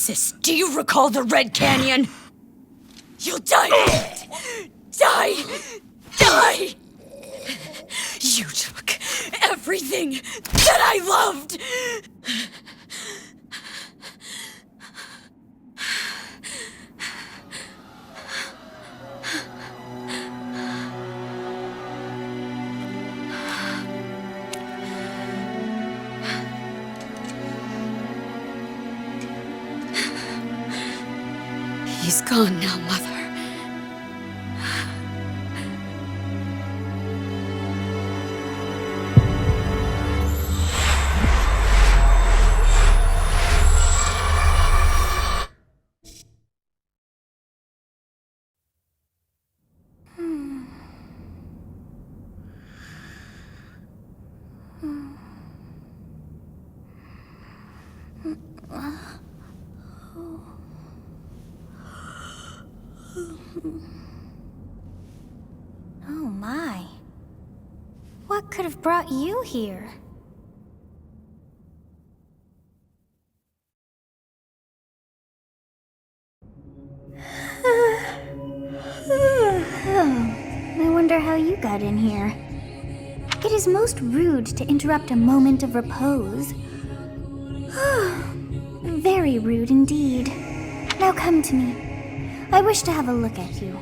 Nemesis, do you recall the Red Canyon? You'll die! Die! Die! You took everything that I loved! He's gone now, Mother. Oh my. What could have brought you here? I wonder how you got in here. It is most rude to interrupt a moment of repose. Very rude indeed. Now come to me. I wish to have a look at you.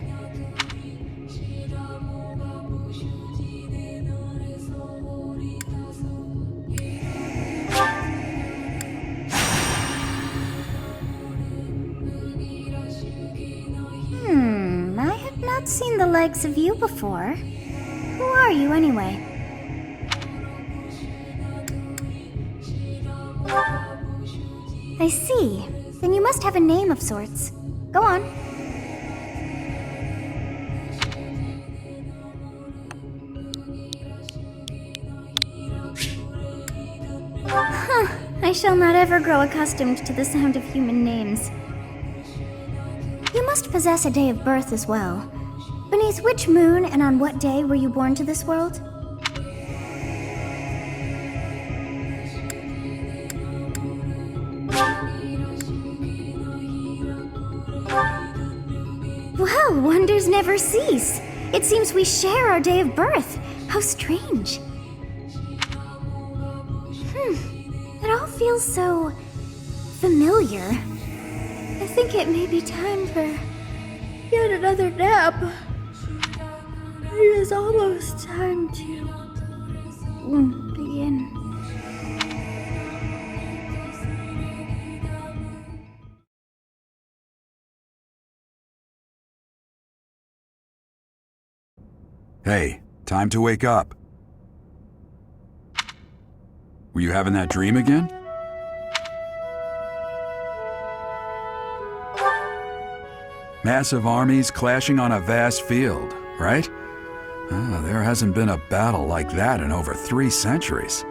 I have not seen the likes of you before. Who are you anyway? I see. Then you must have a name of sorts. Go on. I shall not ever grow accustomed to the sound of human names. You must possess a day of birth as well. Beneath which moon and on what day were you born to this world? Well, wonders never cease. It seems we share our day of birth. How strange. It all feels so familiar. I think it may be time for yet another nap. It is almost time to begin. Hey, time to wake up. Were you having that dream again? Massive armies clashing on a vast field, right? There hasn't been a battle like that in over 3 centuries.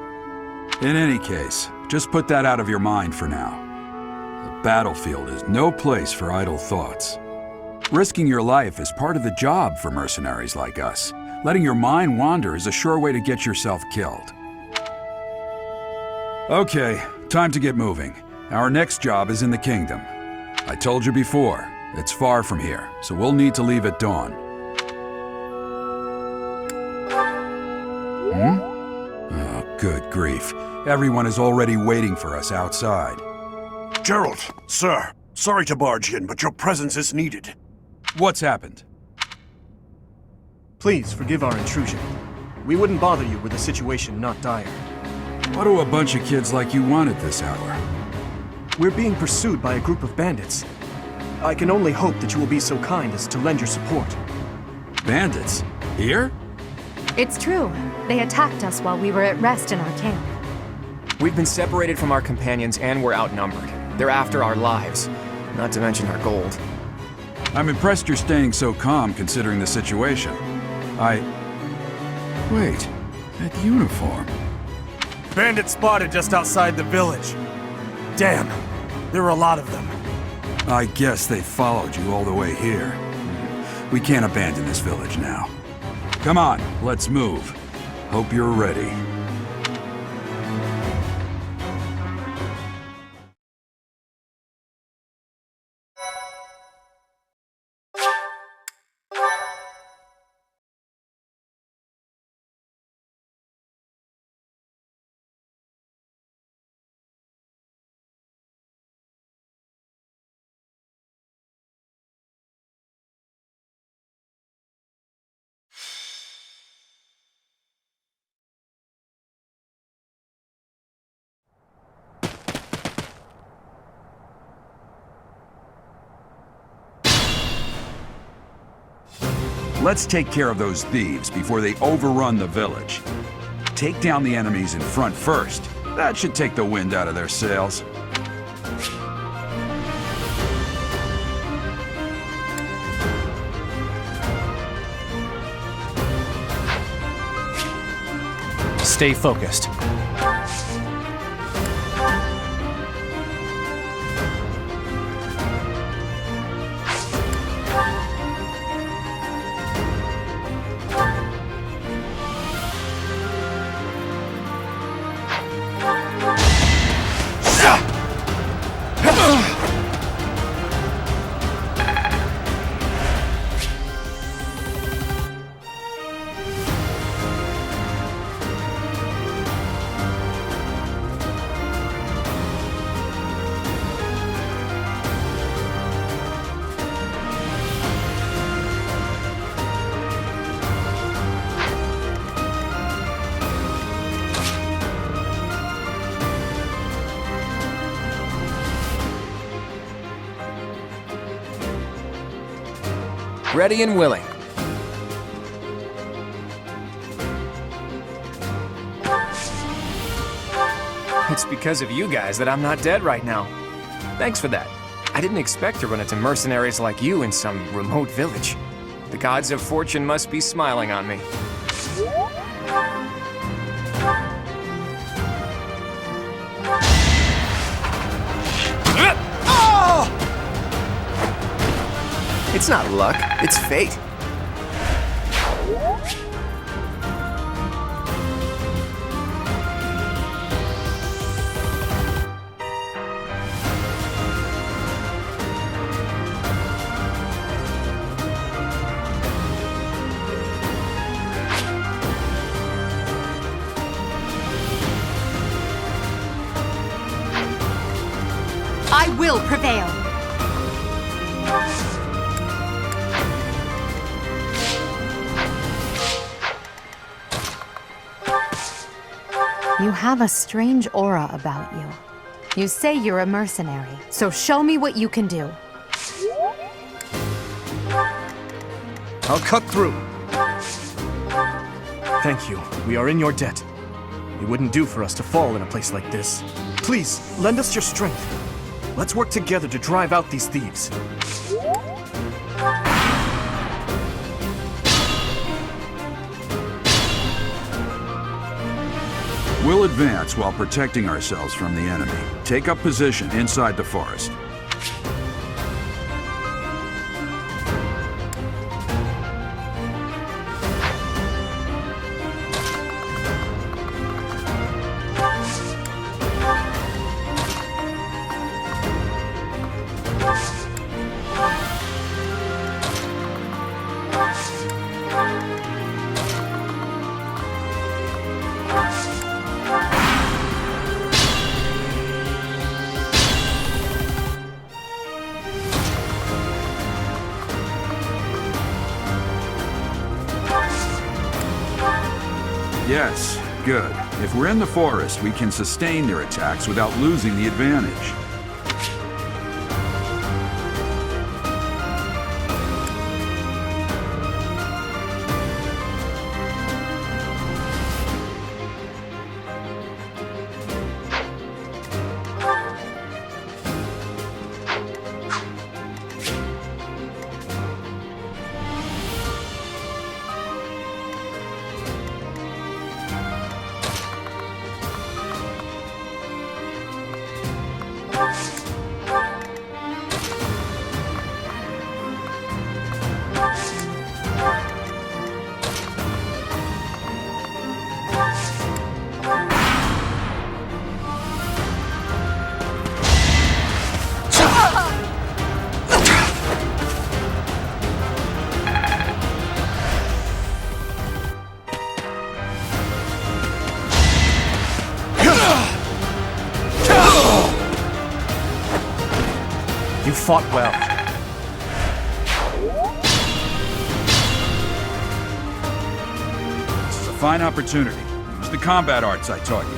In any case, just put that out of your mind for now. The battlefield is no place for idle thoughts. Risking your life is part of the job for mercenaries like us. Letting your mind wander is a sure way to get yourself killed. Okay, time to get moving. Our next job is in the kingdom. I told you before, it's far from here, so we'll need to leave at dawn. Oh, good grief. Everyone is already waiting for us outside. Gerald, sir, sorry to barge in, but your presence is needed. What's happened? Please forgive our intrusion. We wouldn't bother you were the situation not dire. What do a bunch of kids like you want at this hour? We're being pursued by a group of bandits. I can only hope that you will be so kind as to lend your support. Bandits? Here? It's true. They attacked us while we were at rest in our camp. We've been separated from our companions and we're outnumbered. They're after our lives, not to mention our gold. I'm impressed you're staying so calm considering the situation. Wait, that uniform. Bandits spotted just outside the village. Damn, there are a lot of them. I guess they followed you all the way here. We can't abandon this village now. Come on, let's move. Hope you're ready. Let's take care of those thieves before they overrun the village. Take down the enemies in front first. That should take the wind out of their sails. Stay focused. Ready and willing. It's because of you guys that I'm not dead right now. Thanks for that. I didn't expect to run into mercenaries like you in some remote village. The gods of fortune must be smiling on me. It's not luck, it's fate. I will prevail. You have a strange aura about you. You say you're a mercenary, so show me what you can do. I'll cut through. Thank you. We are in your debt. It wouldn't do for us to fall in a place like this. Please, lend us your strength. Let's work together to drive out these thieves. We'll advance while protecting ourselves from the enemy. Take up position inside the forest. Yes, good. If we're in the forest, we can sustain their attacks without losing the advantage. You fought well. This is a fine opportunity. Use the combat arts I taught you.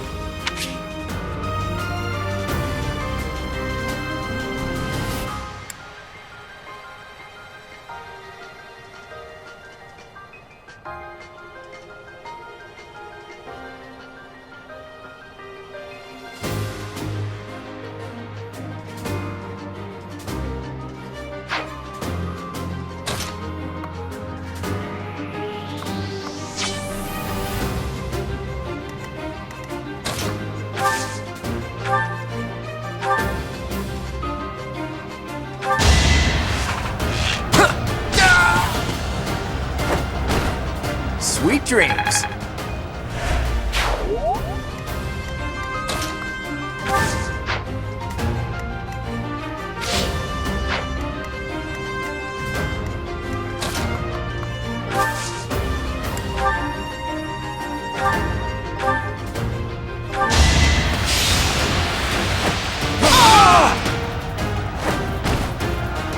dreams.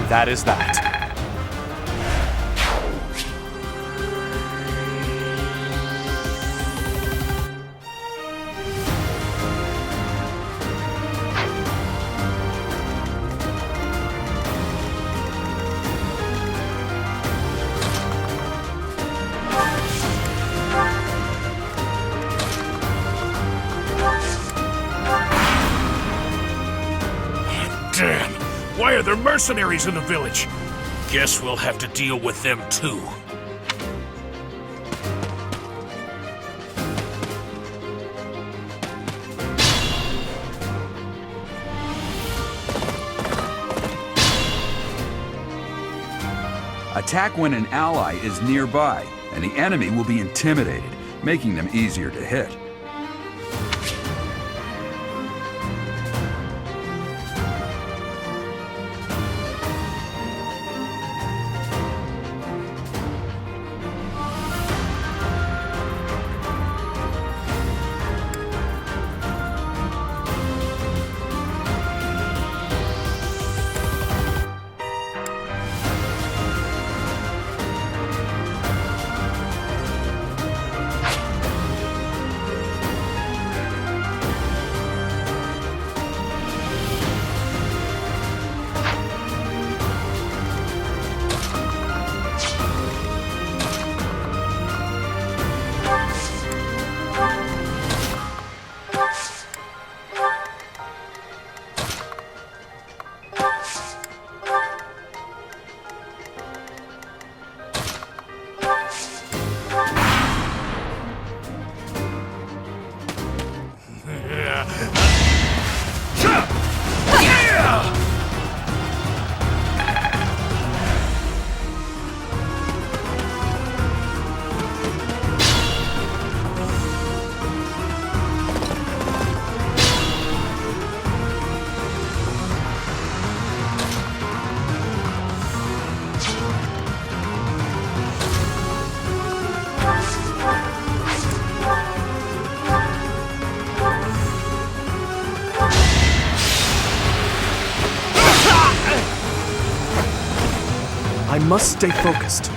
That is that. Damn! Why are there mercenaries in the village? Guess we'll have to deal with them too. Attack when an ally is nearby, and the enemy will be intimidated, making them easier to hit. I must stay focused.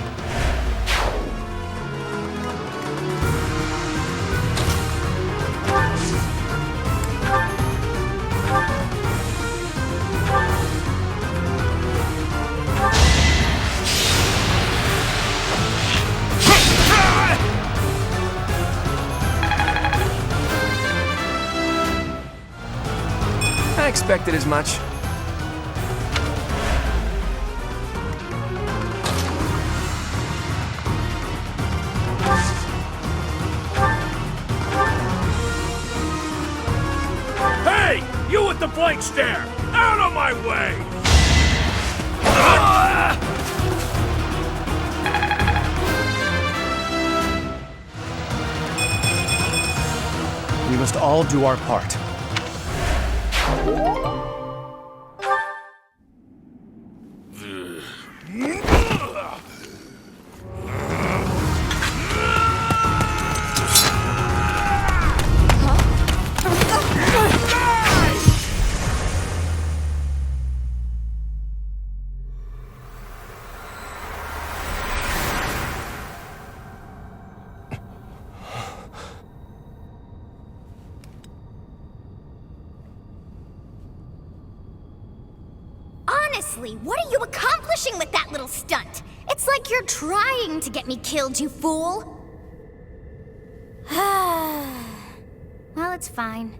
I expected as much. Hey! You with the blank stare! Out of my way! We must all do our part. Honestly, what are you accomplishing with that little stunt? It's like you're trying to get me killed, you fool! Well, it's fine.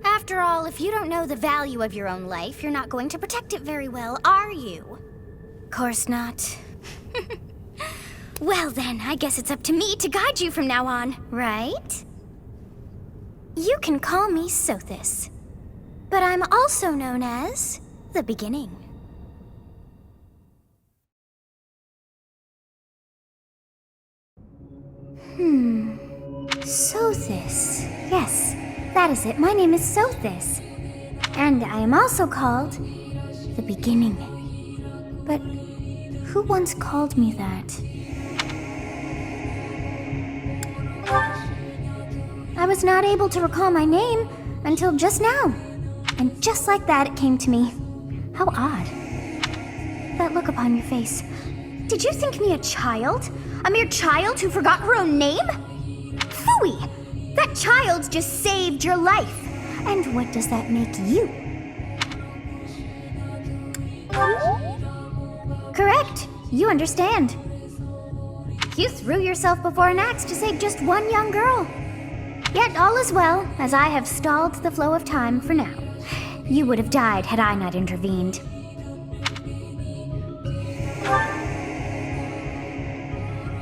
After all, if you don't know the value of your own life, you're not going to protect it very well, are you? Course not. Well then, I guess it's up to me to guide you from now on, right? You can call me Sothis, but I'm also known as the Beginning. Sothis. Yes, that is it. My name is Sothis. And I am also called the Beginning. But who once called me that? I was not able to recall my name until just now. And just like that, it came to me. How odd. That look upon your face. Did you think me a child? A mere child who forgot her own name? Phooey! That child just saved your life. And what does that make you? Correct. You understand. You threw yourself before an axe to save just one young girl. Yet all is well, as I have stalled the flow of time for now. You would have died had I not intervened.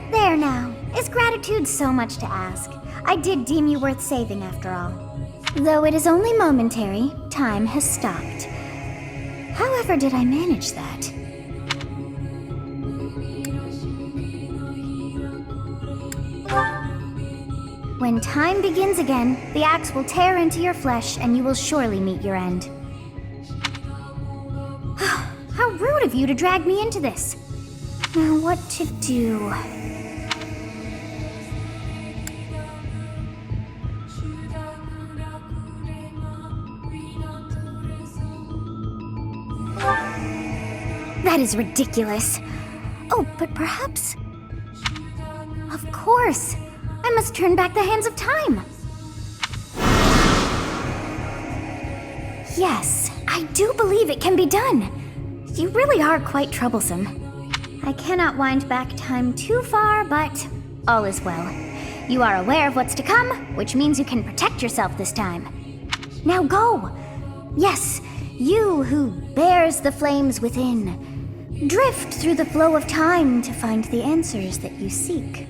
There now. Is gratitude so much to ask? I did deem you worth saving after all. Though it is only momentary, time has stopped. However did I manage that? When time begins again, the axe will tear into your flesh and you will surely meet your end. How rude of you to drag me into this. Now what to do? That is ridiculous. Oh, but perhaps... Of course! I must turn back the hands of time! Yes, I do believe it can be done. You really are quite troublesome. I cannot wind back time too far, but all is well. You are aware of what's to come, which means you can protect yourself this time. Now go! Yes, you who bears the flames within. Drift through the flow of time to find the answers that you seek.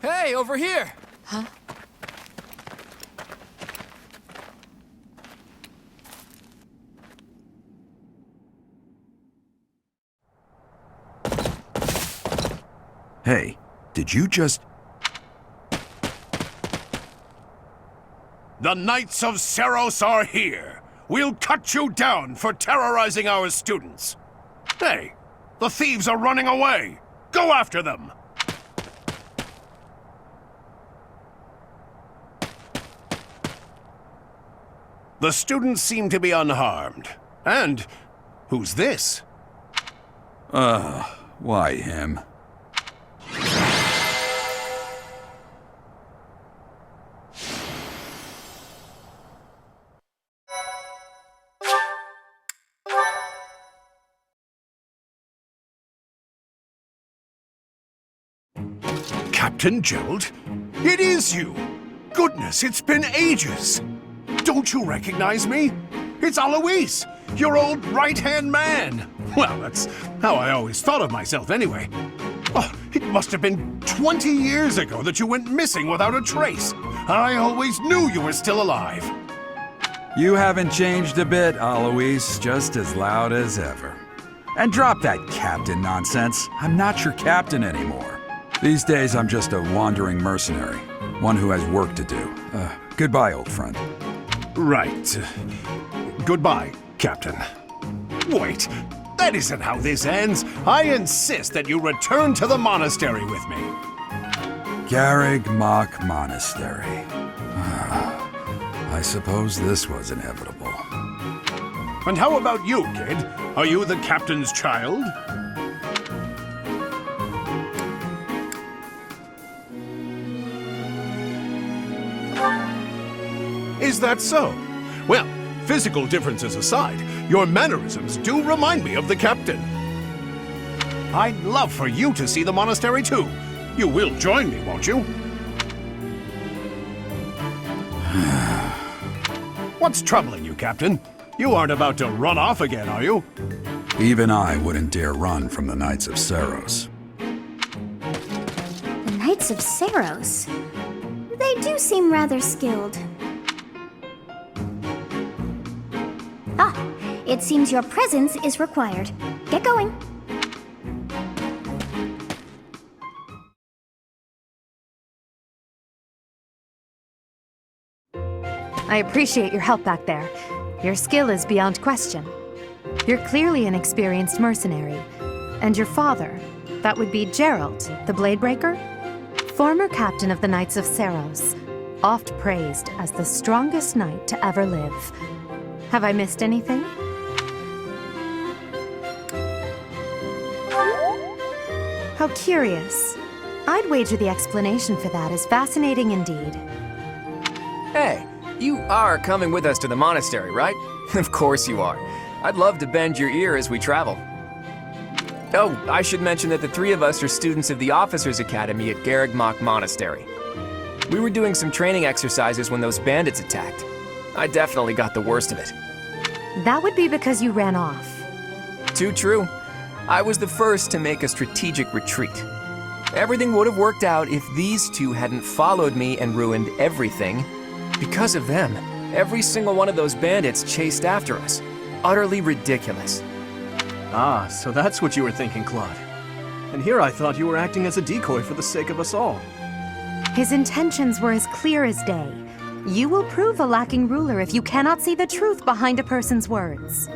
Hey, over here! Huh? Hey, did you just... The Knights of Seros are here. We'll cut you down for terrorizing our students. Hey, the thieves are running away. Go after them. The students seem to be unharmed. And who's this? Why him? Captain Gerald? It is you! Goodness, it's been ages! Don't you recognize me? It's Alois, your old right-hand man! Well, that's how I always thought of myself anyway. Oh, it must have been 20 years ago that you went missing without a trace. I always knew you were still alive. You haven't changed a bit, Alois, just as loud as ever. And drop that captain nonsense. I'm not your captain anymore. These days, I'm just a wandering mercenary, one who has work to do. Goodbye, old friend. Right. Goodbye, Captain. Wait, that isn't how this ends. I insist that you return to the monastery with me. Garrig Mach Monastery. I suppose this was inevitable. And how about you, kid? Are you the captain's child? Is that so? Well, physical differences aside, your mannerisms do remind me of the captain. I'd love for you to see the monastery too. You will join me, won't you? What's troubling you, Captain? You aren't about to run off again, are you? Even I wouldn't dare run from the Knights of Saros. The Knights of Saros. They do seem rather skilled. Ah, it seems your presence is required. Get going. I appreciate your help back there. Your skill is beyond question. You're clearly an experienced mercenary. And your father, that would be Gerald, the Bladebreaker? Former captain of the Knights of Saros, oft praised as the strongest knight to ever live. Have I missed anything? How curious. I'd wager the explanation for that is fascinating indeed. Hey, you are coming with us to the monastery, right? Of course you are. I'd love to bend your ear as we travel. Oh, I should mention that the three of us are students of the Officers' Academy at Garrigmach Monastery. We were doing some training exercises when those bandits attacked. I definitely got the worst of it. That would be because you ran off. Too true. I was the first to make a strategic retreat. Everything would have worked out if these two hadn't followed me and ruined everything. Because of them, every single one of those bandits chased after us. Utterly ridiculous. Ah, so that's what you were thinking, Claude. And here I thought you were acting as a decoy for the sake of us all. His intentions were as clear as day. You will prove a lacking ruler if you cannot see the truth behind a person's words.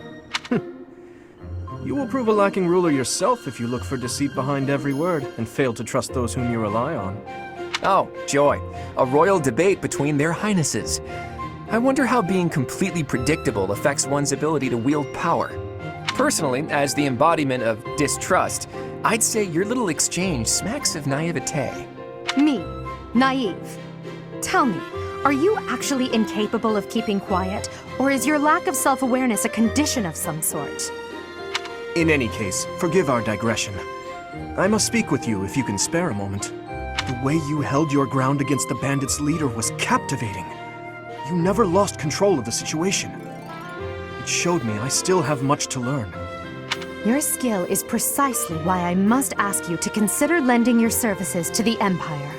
You will prove a lacking ruler yourself if you look for deceit behind every word and fail to trust those whom you rely on. Oh, joy. A royal debate between their highnesses. I wonder how being completely predictable affects one's ability to wield power. Personally, as the embodiment of distrust, I'd say your little exchange smacks of naivete. Me? Naive? Tell me, are you actually incapable of keeping quiet, or is your lack of self-awareness a condition of some sort? In any case, forgive our digression. I must speak with you if you can spare a moment. The way you held your ground against the bandits' leader was captivating. You never lost control of the situation. It showed me I still have much to learn. Your skill is precisely why I must ask you to consider lending your services to the Empire.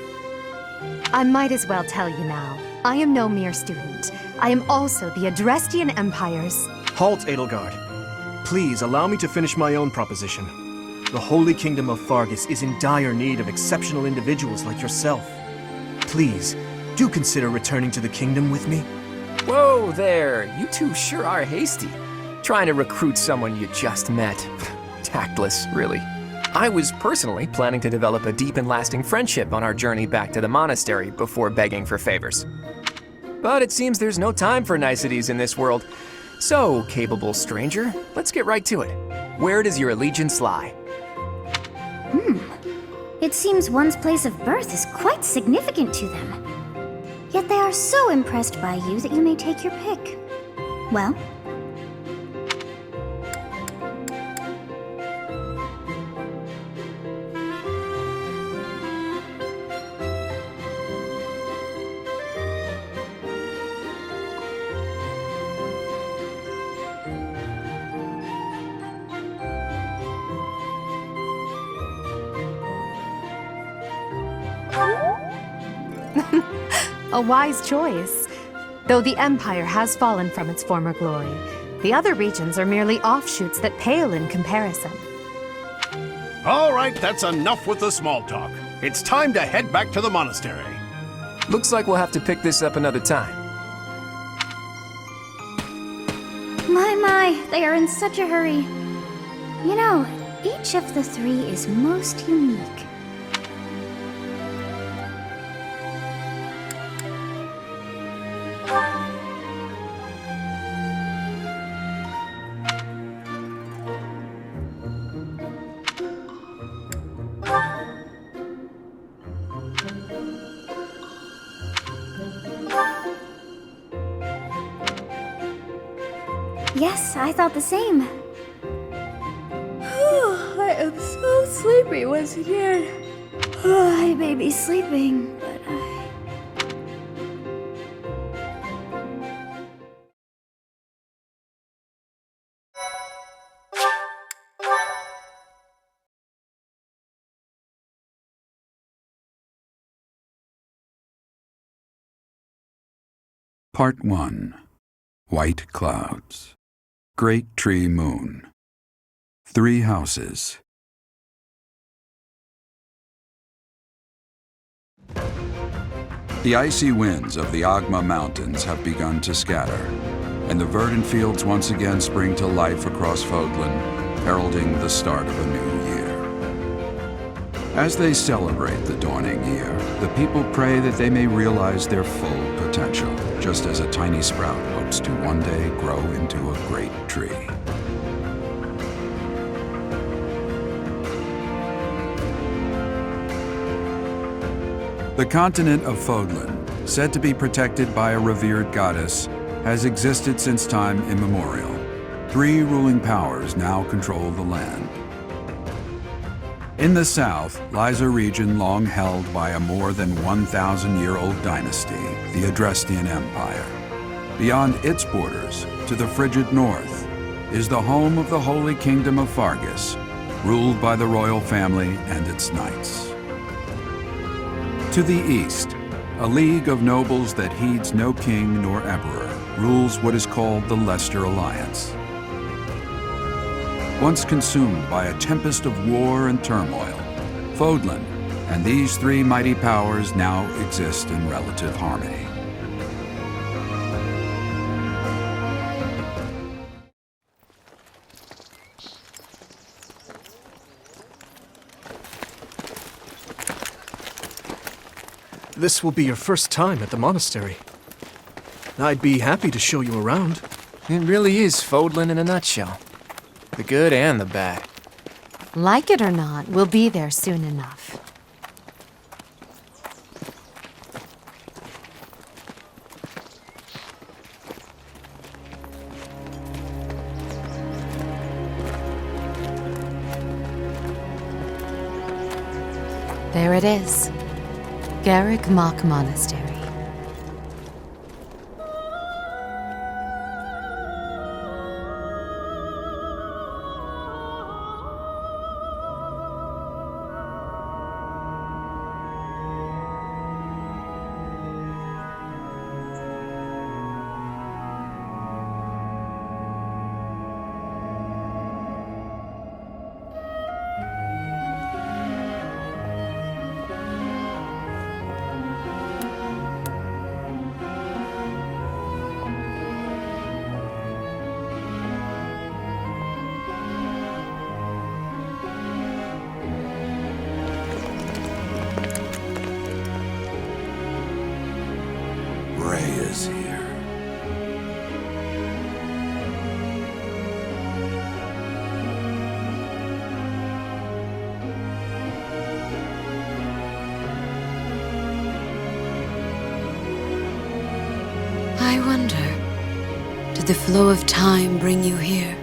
I might as well tell you now, I am no mere student. I am also the Adrestian Empire's... Halt, Edelgard. Please allow me to finish my own proposition. The Holy Kingdom of Fargus is in dire need of exceptional individuals like yourself. Please, do consider returning to the kingdom with me. Whoa there, you two sure are hasty. Trying to recruit someone you just met. Tactless, really. I was personally planning to develop a deep and lasting friendship on our journey back to the monastery before begging for favors. But it seems there's no time for niceties in this world. So, capable stranger, let's get right to it. Where does your allegiance lie? It seems one's place of birth is quite significant to them. Yet they are so impressed by you that you may take your pick. Well, A wise choice. Though the Empire has fallen from its former glory, the other regions are merely offshoots that pale in comparison. All right, that's enough with the small talk. It's time to head back to the monastery. Looks like we'll have to pick this up another time. my, they are in such a hurry. You know, each of the three is most unique. Yes, I thought the same. I am so sleepy once again. I may be sleeping, but Part 1. White Clouds. Great Tree Moon. 3 houses. The icy winds of the Agma Mountains have begun to scatter, and the verdant fields once again spring to life across Fodlan, heralding the start of a new year. As they celebrate the dawning year, the people pray that they may realize their full potential, just as a tiny sprout hopes to one day grow into a great tree. The continent of Fodlan, said to be protected by a revered goddess, has existed since time immemorial. 3 ruling powers now control the land. In the south lies a region long held by a more than 1,000-year-old dynasty, the Adrestian Empire. Beyond its borders, to the frigid north, is the home of the Holy Kingdom of Fargus, ruled by the royal family and its knights. To the east, a league of nobles that heeds no king nor emperor rules what is called the Leicester Alliance. Once consumed by a tempest of war and turmoil, Fodlan and these 3 mighty powers now exist in relative harmony. This will be your first time at the monastery. I'd be happy to show you around. It really is Fodlan in a nutshell. The good and the bad. Like it or not, we'll be there soon enough. There it is. Garrick Mock Monastery. Is here. I wonder, did the flow of time bring you here?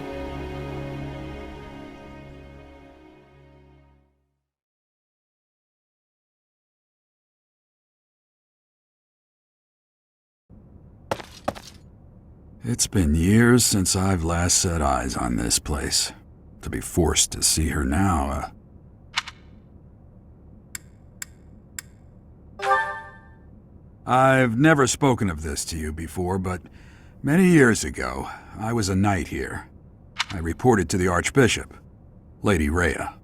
It's been years since I've last set eyes on this place. To be forced to see her now, I've never spoken of this to you before, but many years ago, I was a knight here. I reported to the Archbishop, Lady Rhea.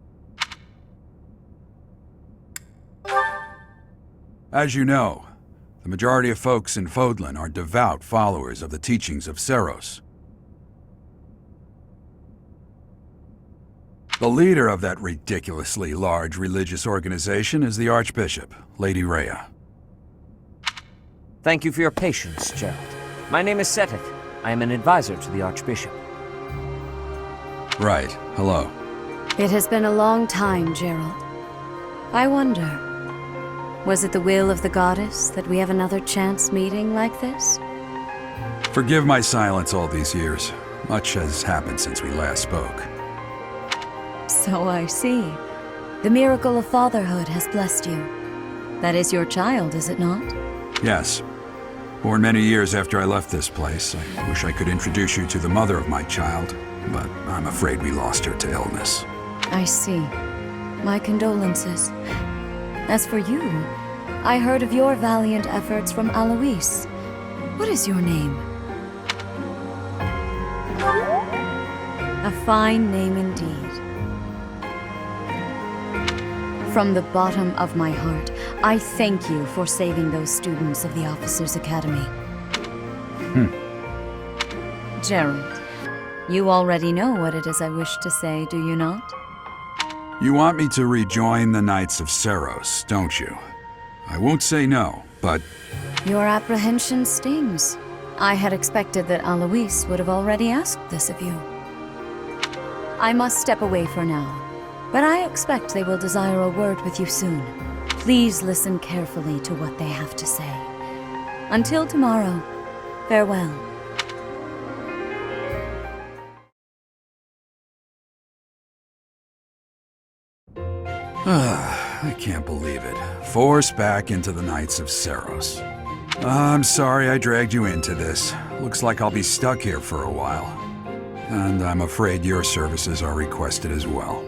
As you know, the majority of folks in Fodlan are devout followers of the teachings of Seros. The leader of that ridiculously large religious organization is the Archbishop, Lady Rhea. Thank you for your patience, Gerald. My name is Seteth. I am an advisor to the Archbishop. Right. Hello. It has been a long time, Gerald. I wonder, was it the will of the goddess that we have another chance meeting like this? Forgive my silence all these years. Much has happened since we last spoke. So I see. The miracle of fatherhood has blessed you. That is your child, is it not? Yes. Born many years after I left this place, I wish I could introduce you to the mother of my child, but I'm afraid we lost her to illness. I see. My condolences. As for you, I heard of your valiant efforts from Alois. What is your name? A fine name indeed. From the bottom of my heart, I thank you for saving those students of the Officers' Academy. Gerald, you already know what it is I wish to say, do you not? You want me to rejoin the Knights of Seros, don't you? I won't say no, but Your apprehension stings. I had expected that Alois would have already asked this of you. I must step away for now, but I expect they will desire a word with you soon. Please listen carefully to what they have to say. Until tomorrow, farewell. I can't believe it. Forced back into the Knights of Seros. I'm sorry I dragged you into this. Looks like I'll be stuck here for a while. And I'm afraid your services are requested as well.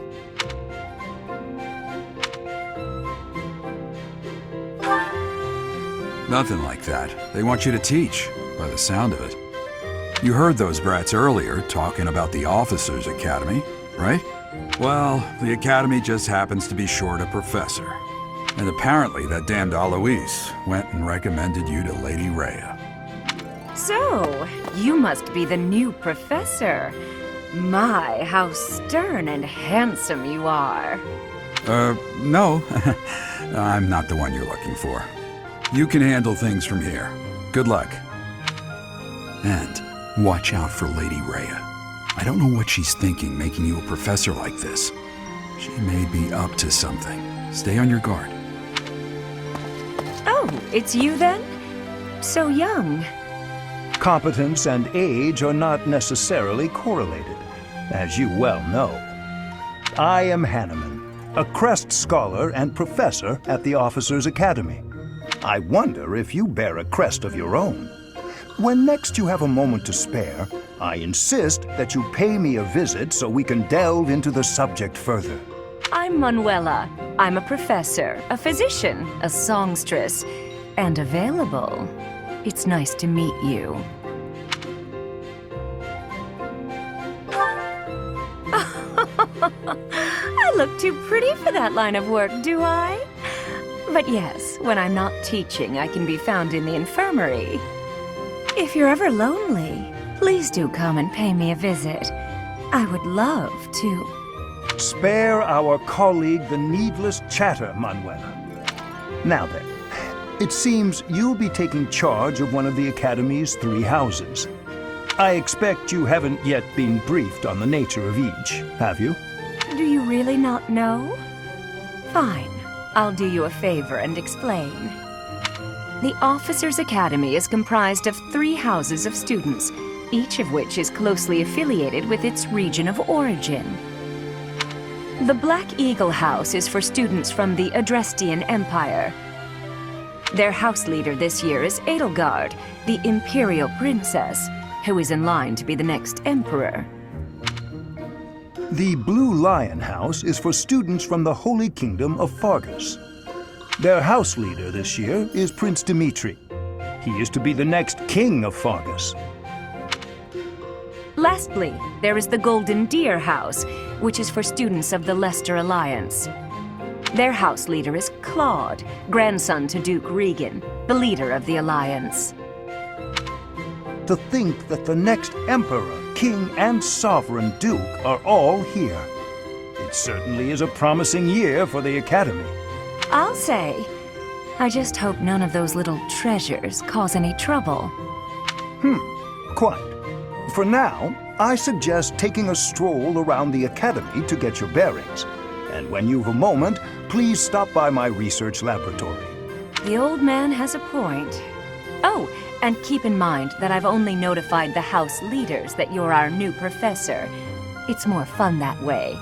Nothing like that. They want you to teach, by the sound of it. You heard those brats earlier talking about the Officers' Academy, right? Well, the Academy just happens to be short a professor. And apparently that damned Alois went and recommended you to Lady Rhea. So, you must be the new professor. My, how stern and handsome you are. No. I'm not the one you're looking for. You can handle things from here. Good luck. And watch out for Lady Rhea. I don't know what she's thinking making you a professor like this. She may be up to something. Stay on your guard. Oh, it's you then? So young. Competence and age are not necessarily correlated, as you well know. I am Hanneman, a Crest Scholar and Professor at the Officers' Academy. I wonder if you bear a crest of your own. When next you have a moment to spare, I insist that you pay me a visit so we can delve into the subject further. I'm Manuela. I'm a professor, a physician, a songstress, and available. It's nice to meet you. I look too pretty for that line of work, do I? But yes, when I'm not teaching, I can be found in the infirmary. If you're ever lonely, please do come and pay me a visit. I would love to. Spare our colleague the needless chatter, Manuela. Now then, it seems you'll be taking charge of one of the Academy's 3 houses. I expect you haven't yet been briefed on the nature of each, have you? Do you really not know? Fine. I'll do you a favor and explain. The Officers' Academy is comprised of 3 houses of students, each of which is closely affiliated with its region of origin. The Black Eagle House is for students from the Adrestian Empire. Their house leader this year is Edelgard, the Imperial Princess, who is in line to be the next Emperor. The Blue Lion House is for students from the Holy Kingdom of Fargus. Their house leader this year is Prince Dimitri. He is to be the next king of Fargus. Lastly, there is the Golden Deer House, which is for students of the Leicester Alliance. Their house leader is Claude, grandson to Duke Regan, the leader of the Alliance. To think that the next Emperor, King, and Sovereign Duke are all here. It certainly is a promising year for the Academy. I'll say. I just hope none of those little treasures cause any trouble. Quite. For now, I suggest taking a stroll around the Academy to get your bearings. And when you've a moment, please stop by my research laboratory. The old man has a point. Oh, and keep in mind that I've only notified the house leaders that you're our new professor. It's more fun that way.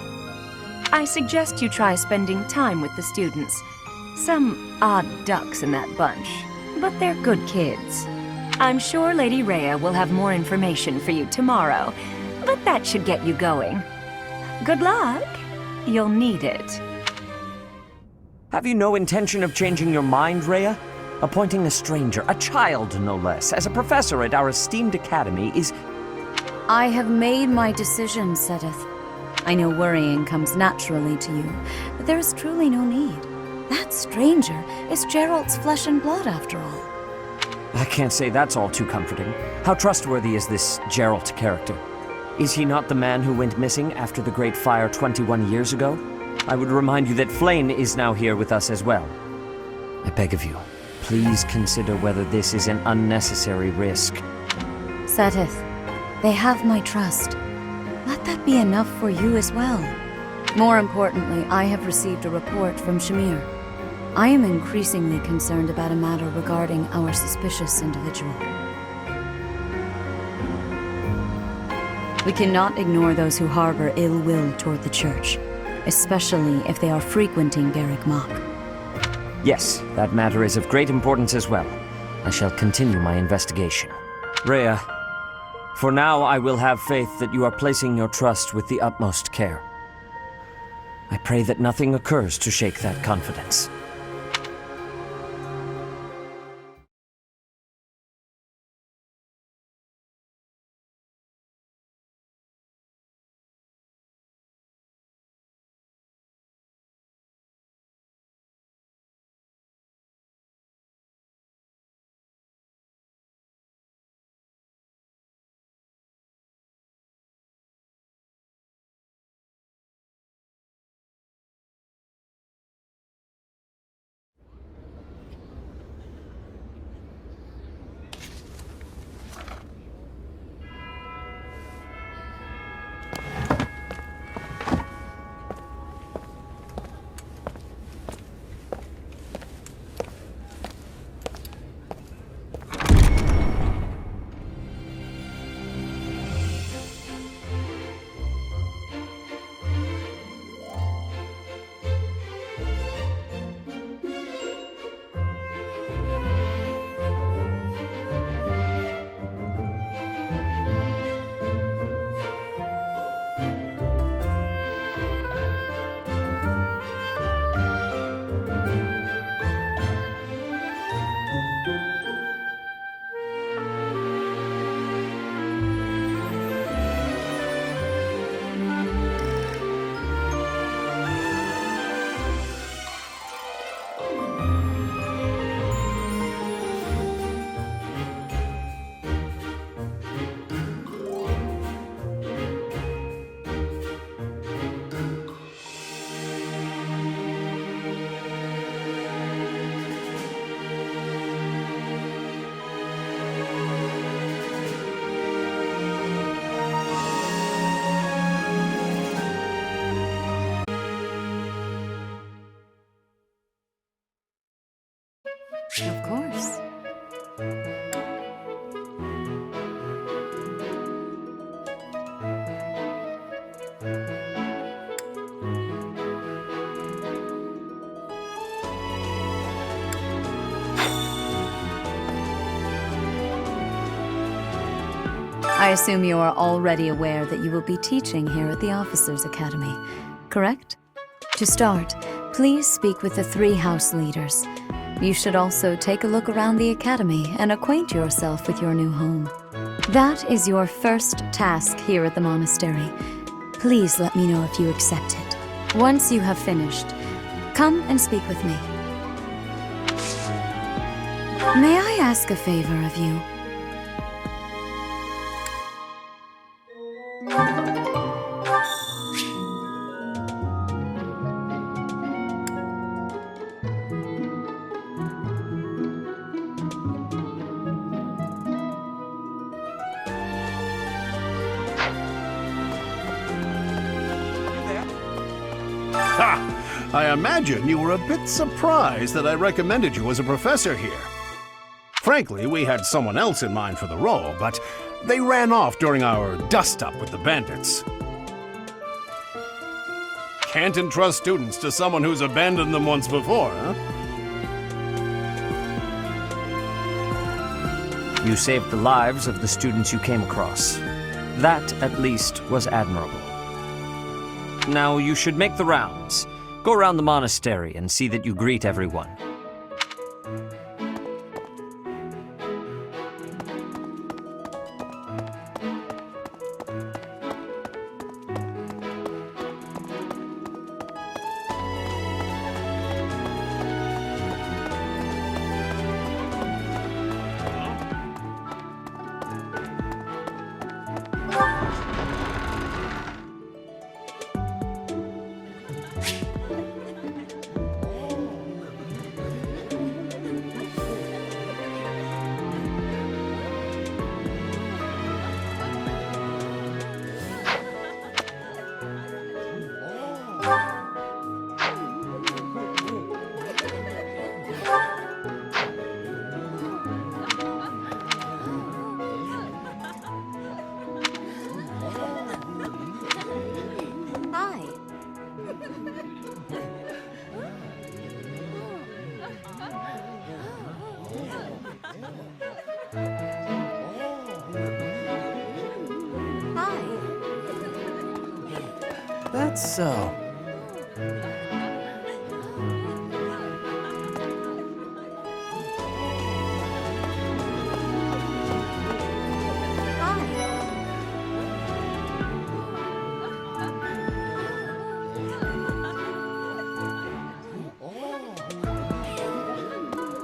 I suggest you try spending time with the students. Some odd ducks in that bunch, but they're good kids. I'm sure Lady Rhea will have more information for you tomorrow, but that should get you going. Good luck. You'll need it. Have you no intention of changing your mind, Rhea? Appointing a stranger, a child no less, as a professor at our esteemed academy is... I have made my decision, Sedith. I know worrying comes naturally to you, but there is truly no need. That stranger is Gerald's flesh and blood, after all. I can't say that's all too comforting. How trustworthy is this Gerald character? Is he not the man who went missing after the Great Fire 21 years ago? I would remind you that Flayn is now here with us as well. I beg of you, please consider whether this is an unnecessary risk. Sedith, they have my trust. Let that be enough for you as well. More importantly, I have received a report from Shamir. I am increasingly concerned about a matter regarding our suspicious individual. We cannot ignore those who harbor ill will toward the Church, especially if they are frequenting Garrick Mach. Yes, that matter is of great importance as well. I shall continue my investigation. Rhea, for now I will have faith that you are placing your trust with the utmost care. I pray that nothing occurs to shake that confidence. Of course. I assume you are already aware that you will be teaching here at the Officers' Academy, correct? To start, please speak with the 3 house leaders. You should also take a look around the academy and acquaint yourself with your new home. That is your first task here at the monastery. Please let me know if you accept it. Once you have finished, come and speak with me. May I ask a favor of you? I imagine you were a bit surprised that I recommended you as a professor here. Frankly, we had someone else in mind for the role, but they ran off during our dust-up with the bandits. Can't entrust students to someone who's abandoned them once before, huh? You saved the lives of the students you came across. That, at least, was admirable. Now you should make the rounds. Go around the monastery and see that you greet everyone. That's so.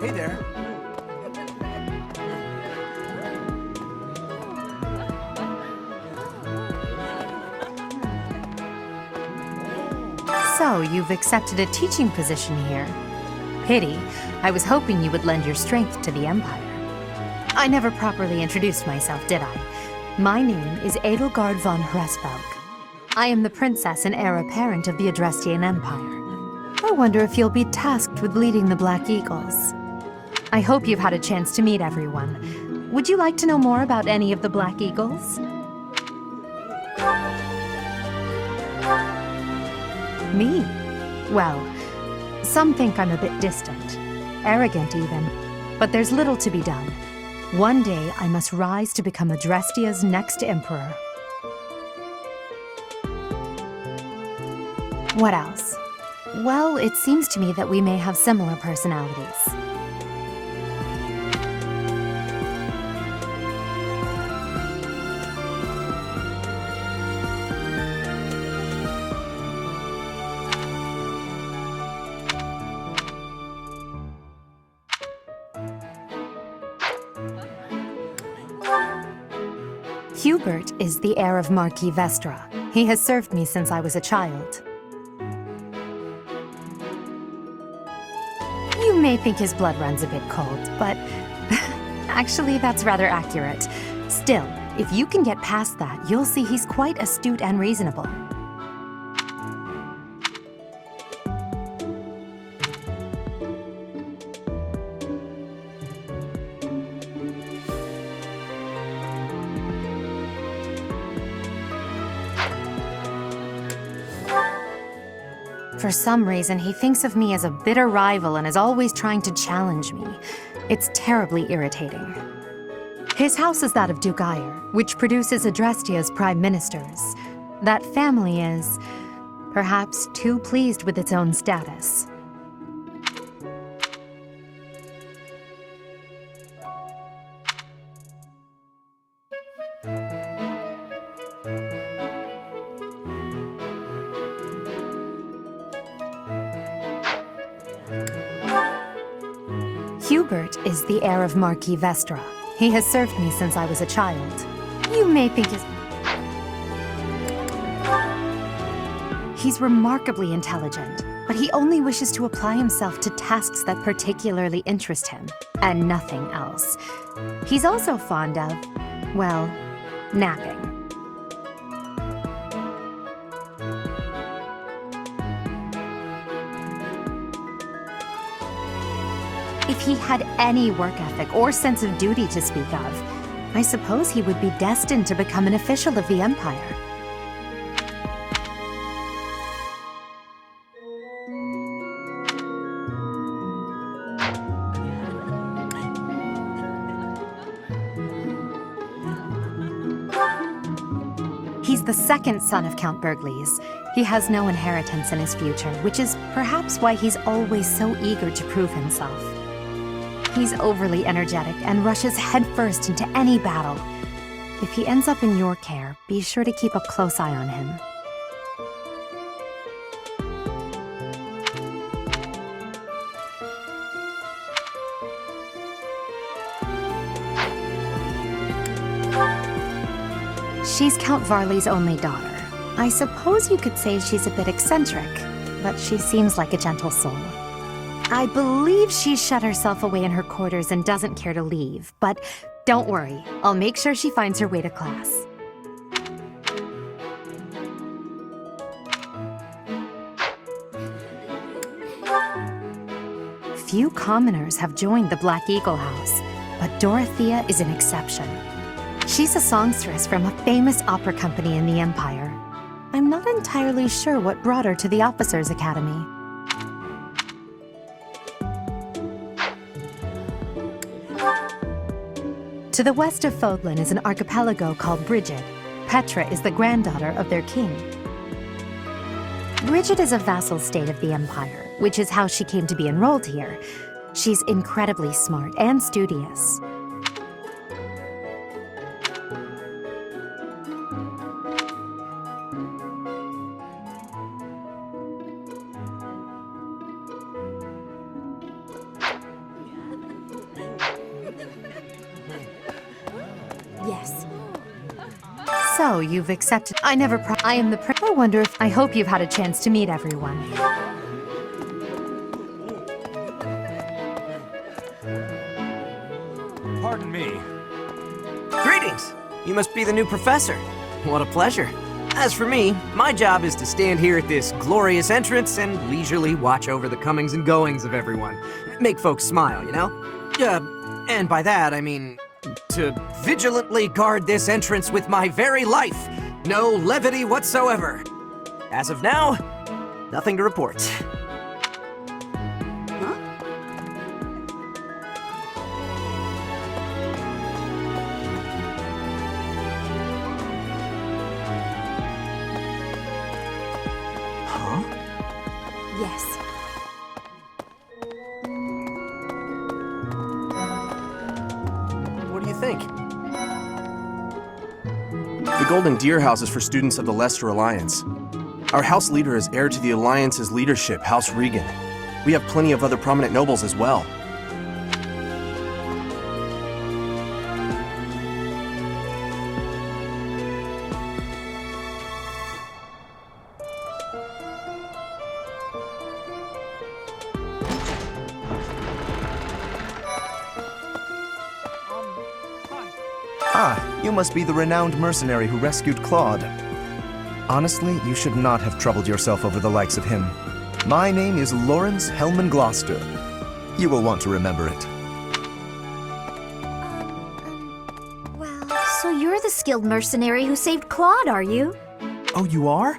Hey there. So, you've accepted a teaching position here. Pity. I was hoping you would lend your strength to the Empire. I never properly introduced myself, did I? My name is Edelgard von Hresvelg. I am the princess and heir apparent of the Adrestian Empire. I wonder if you'll be tasked with leading the Black Eagles. I hope you've had a chance to meet everyone. Would you like to know more about any of the Black Eagles? Me? Well, some think I'm a bit distant, arrogant even, but there's little to be done. One day I must rise to become Adrestia's next emperor. What else? Well, it seems to me that we may have similar personalities. Hubert is the heir of Marquis Vestra. He has served me since I was a child. You may think his blood runs a bit cold, but actually that's rather accurate. Still, if you can get past that, you'll see he's quite astute and reasonable. For some reason, he thinks of me as a bitter rival and is always trying to challenge me. It's terribly irritating. His house is that of Duke Eyre, which produces Adrestia's prime ministers. That family is, perhaps, too pleased with its own status. Hubert is the heir of Marquis Vestra. He has served me since I was a child. You may think he's remarkably intelligent, but he only wishes to apply himself to tasks that particularly interest him, and nothing else. He's also fond of, well, napping. If he had any work ethic or sense of duty to speak of, I suppose he would be destined to become an official of the Empire. He's the second son of Count Burgleys. He has no inheritance in his future, which is perhaps why he's always so eager to prove himself. He's overly energetic and rushes headfirst into any battle. If he ends up in your care, be sure to keep a close eye on him. She's Count Varley's only daughter. I suppose you could say she's a bit eccentric, but she seems like a gentle soul. I believe she's shut herself away in her quarters and doesn't care to leave, but don't worry, I'll make sure she finds her way to class. Few commoners have joined the Black Eagle House, but Dorothea is an exception. She's a songstress from a famous opera company in the Empire. I'm not entirely sure what brought her to the Officers' Academy. To the west of Fodlan is an archipelago called Brigid. Petra is the granddaughter of their king. Brigid is a vassal state of the Empire, which is how she came to be enrolled here. She's incredibly smart and studious. Yes. So, you've accepted— I am the I wonder if— I hope you've had a chance to meet everyone. Pardon me. Greetings! You must be the new professor. What a pleasure. As for me, my job is to stand here at this glorious entrance and leisurely watch over the comings and goings of everyone. Make folks smile, you know? And by that, I mean to vigilantly guard this entrance with my very life. No levity whatsoever. As of now, nothing to report. Yes. What do you think? The Golden Deer House is for students of the Leicester Alliance. Our house leader is heir to the Alliance's leadership, House Regan. We have plenty of other prominent nobles as well. Ah, you must be the renowned mercenary who rescued Claude. Honestly, you should not have troubled yourself over the likes of him. My name is Lawrence Hellman Gloucester. You will want to remember it. So you're the skilled mercenary who saved Claude, are you? Oh, you are?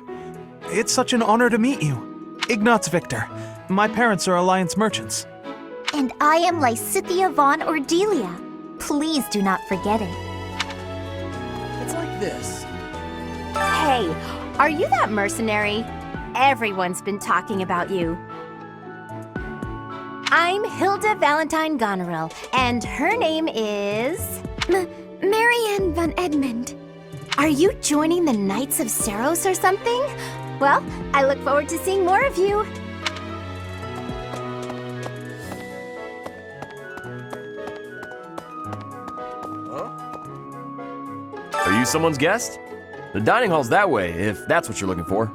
It's such an honor to meet you. Ignatz Victor. My parents are Alliance merchants. And I am Lysithia von Ordelia. Please do not forget it. It's like this. Hey, are you that mercenary? Everyone's been talking about you. I'm Hilda Valentine Goneril, and her name is... Marianne von Edmund. Are you joining the Knights of Saros or something? Well, I look forward to seeing more of you. Are you someone's guest? The dining hall's that way, if that's what you're looking for.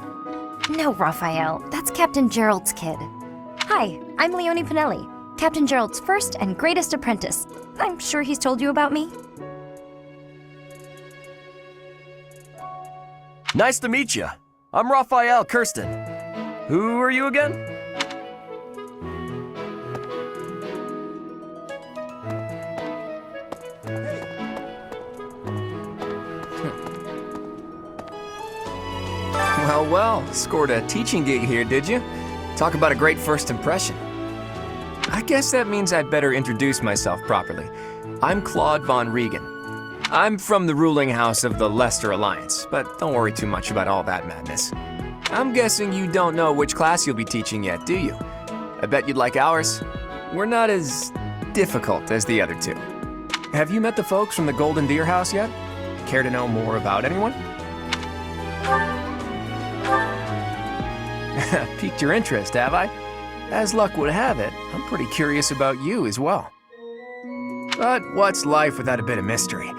No, Raphael. That's Captain Gerald's kid. Hi, I'm Leonie Pinelli, Captain Gerald's first and greatest apprentice. I'm sure he's told you about me. Nice to meet you. I'm Raphael Kirsten. Who are you again? Well, scored a teaching gig here, did you? Talk about a great first impression. I guess that means I'd better introduce myself properly. I'm Claude von Regan. I'm from the ruling house of the Leicester Alliance, but don't worry too much about all that madness. I'm guessing you don't know which class you'll be teaching yet, do you? I bet you'd like ours. We're not as difficult as the other two. Have you met the folks from the Golden Deer House yet? Care to know more about anyone? Piqued your interest, have I? As luck would have it, I'm pretty curious about you as well. But what's life without a bit of mystery?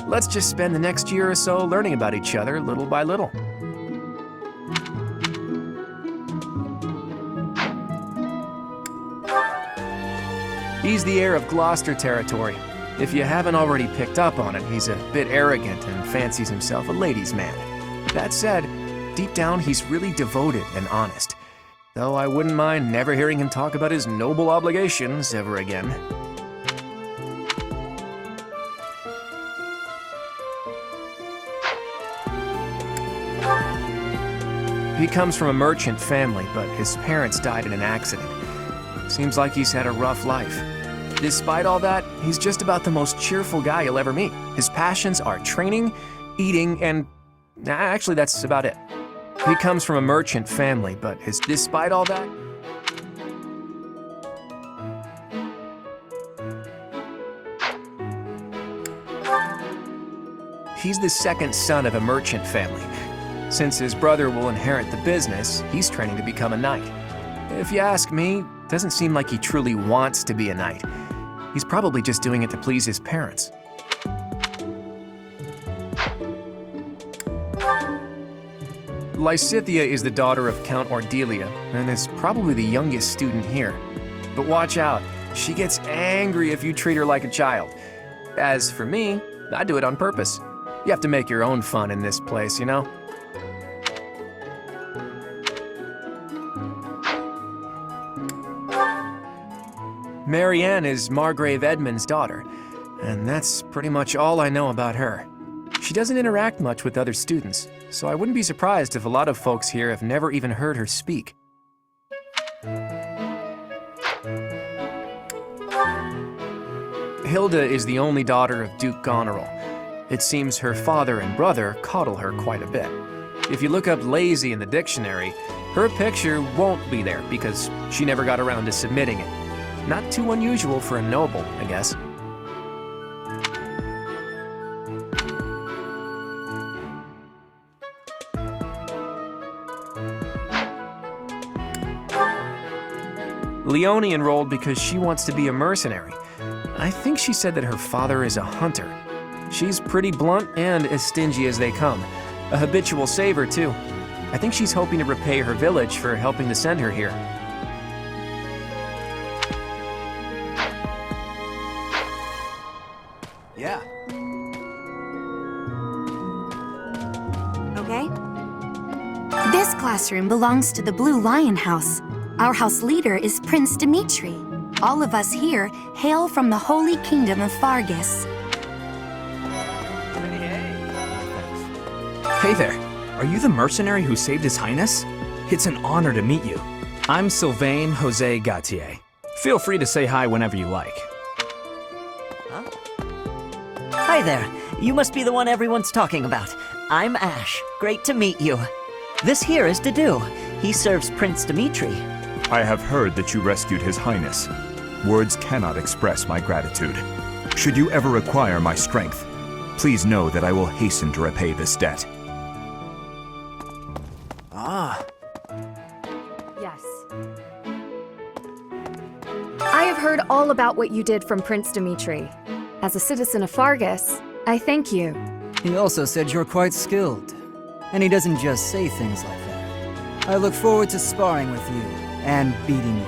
Let's just spend the next year or so learning about each other little by little. He's the heir of Gloucester territory. If you haven't already picked up on it, he's a bit arrogant and fancies himself a ladies' man. That said, deep down he's really devoted and honest. Though I wouldn't mind never hearing him talk about his noble obligations ever again. He comes from a merchant family, but his parents died in an accident. Seems like he's had a rough life. Despite all that, he's just about the most cheerful guy you'll ever meet. His passions are training, eating, and actually that's about it. He comes from a merchant family, but despite all that, he's the second son of a merchant family. Since his brother will inherit the business, he's training to become a knight. If you ask me, it doesn't seem like he truly wants to be a knight. He's probably just doing it to please his parents. Lysithea is the daughter of Count Ordelia and is probably the youngest student here. But watch out, she gets angry if you treat her like a child. As for me, I do it on purpose. You have to make your own fun in this place, you know? Marianne is Margrave Edmund's daughter, and that's pretty much all I know about her. She doesn't interact much with other students, so I wouldn't be surprised if a lot of folks here have never even heard her speak. Hilda is the only daughter of Duke Goneril. It seems her father and brother coddle her quite a bit. If you look up lazy in the dictionary, her picture won't be there because she never got around to submitting it. Not too unusual for a noble, I guess. Leonie enrolled because she wants to be a mercenary. I think she said that her father is a hunter. She's pretty blunt and as stingy as they come. A habitual saver, too. I think she's hoping to repay her village for helping to send her here. Yeah. Okay. This classroom belongs to the Blue Lion House. Our house leader is Prince Dimitri. All of us here hail from the Holy Kingdom of Fargus. Hey there. Are you the mercenary who saved His Highness? It's an honor to meet you. I'm Sylvain Jose Gautier. Feel free to say hi whenever you like. Hi there. You must be the one everyone's talking about. I'm Ash. Great to meet you. This here is Dedu. He serves Prince Dimitri. I have heard that you rescued His Highness. Words cannot express my gratitude. Should you ever require my strength, please know that I will hasten to repay this debt. Ah. Yes. I have heard all about what you did from Prince Dimitri. As a citizen of Fargus, I thank you. He also said you're quite skilled. And he doesn't just say things like that. I look forward to sparring with you and beating you.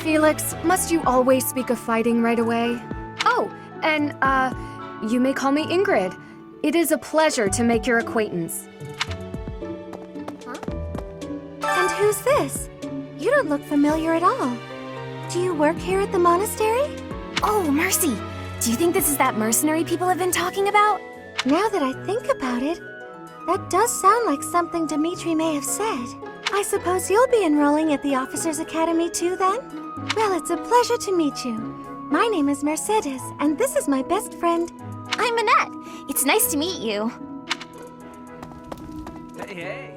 Felix, must you always speak of fighting right away? Oh, and, you may call me Ingrid. It is a pleasure to make your acquaintance. And who's this? You don't look familiar at all. Do you work here at the monastery? Oh, Mercy! Do you think this is that mercenary people have been talking about? Now that I think about it, that does sound like something Dimitri may have said. I suppose you'll be enrolling at the Officers' Academy too, then? Well, it's a pleasure to meet you. My name is Mercedes, and this is my best friend, I'm Annette. It's nice to meet you. Hey, hey.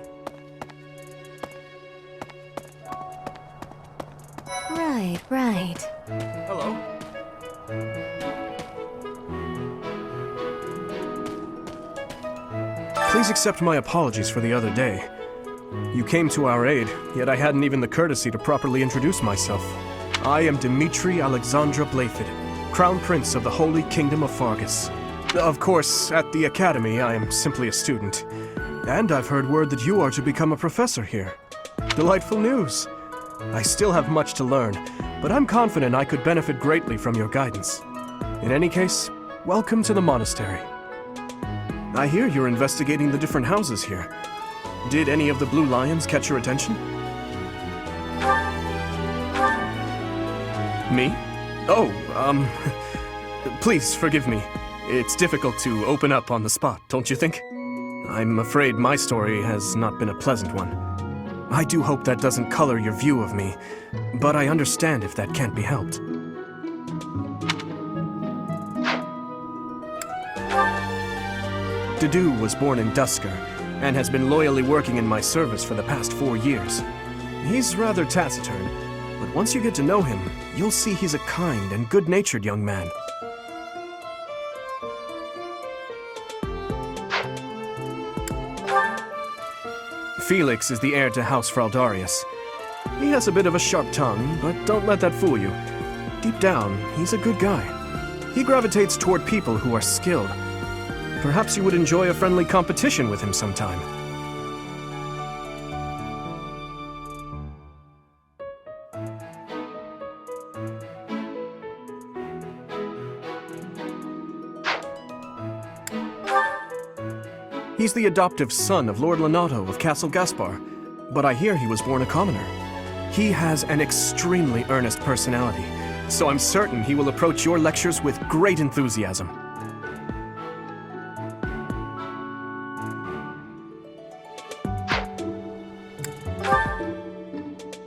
Right. Hello. Please accept my apologies for the other day. You came to our aid, yet I hadn't even the courtesy to properly introduce myself. I am Dimitri Alexandra Blaiffid, Crown Prince of the Holy Kingdom of Fargus. Of course, at the Academy, I am simply a student. And I've heard word that you are to become a professor here. Delightful news. I still have much to learn, but I'm confident I could benefit greatly from your guidance. In any case, welcome to the monastery. I hear you're investigating the different houses here. Did any of the blue lions catch your attention? Me? Oh, please forgive me. It's difficult to open up on the spot, don't you think? I'm afraid my story has not been a pleasant one. I do hope that doesn't color your view of me, but I understand if that can't be helped. Dedu was born in Dusker, and has been loyally working in my service for the past 4 years. He's rather taciturn, but once you get to know him, you'll see he's a kind and good-natured young man. Felix is the heir to House Fraldarius. He has a bit of a sharp tongue, but don't let that fool you. Deep down, he's a good guy. He gravitates toward people who are skilled. Perhaps you would enjoy a friendly competition with him sometime. He's the adoptive son of Lord Lenato of Castle Gaspar, but I hear he was born a commoner. He has an extremely earnest personality, so I'm certain he will approach your lectures with great enthusiasm.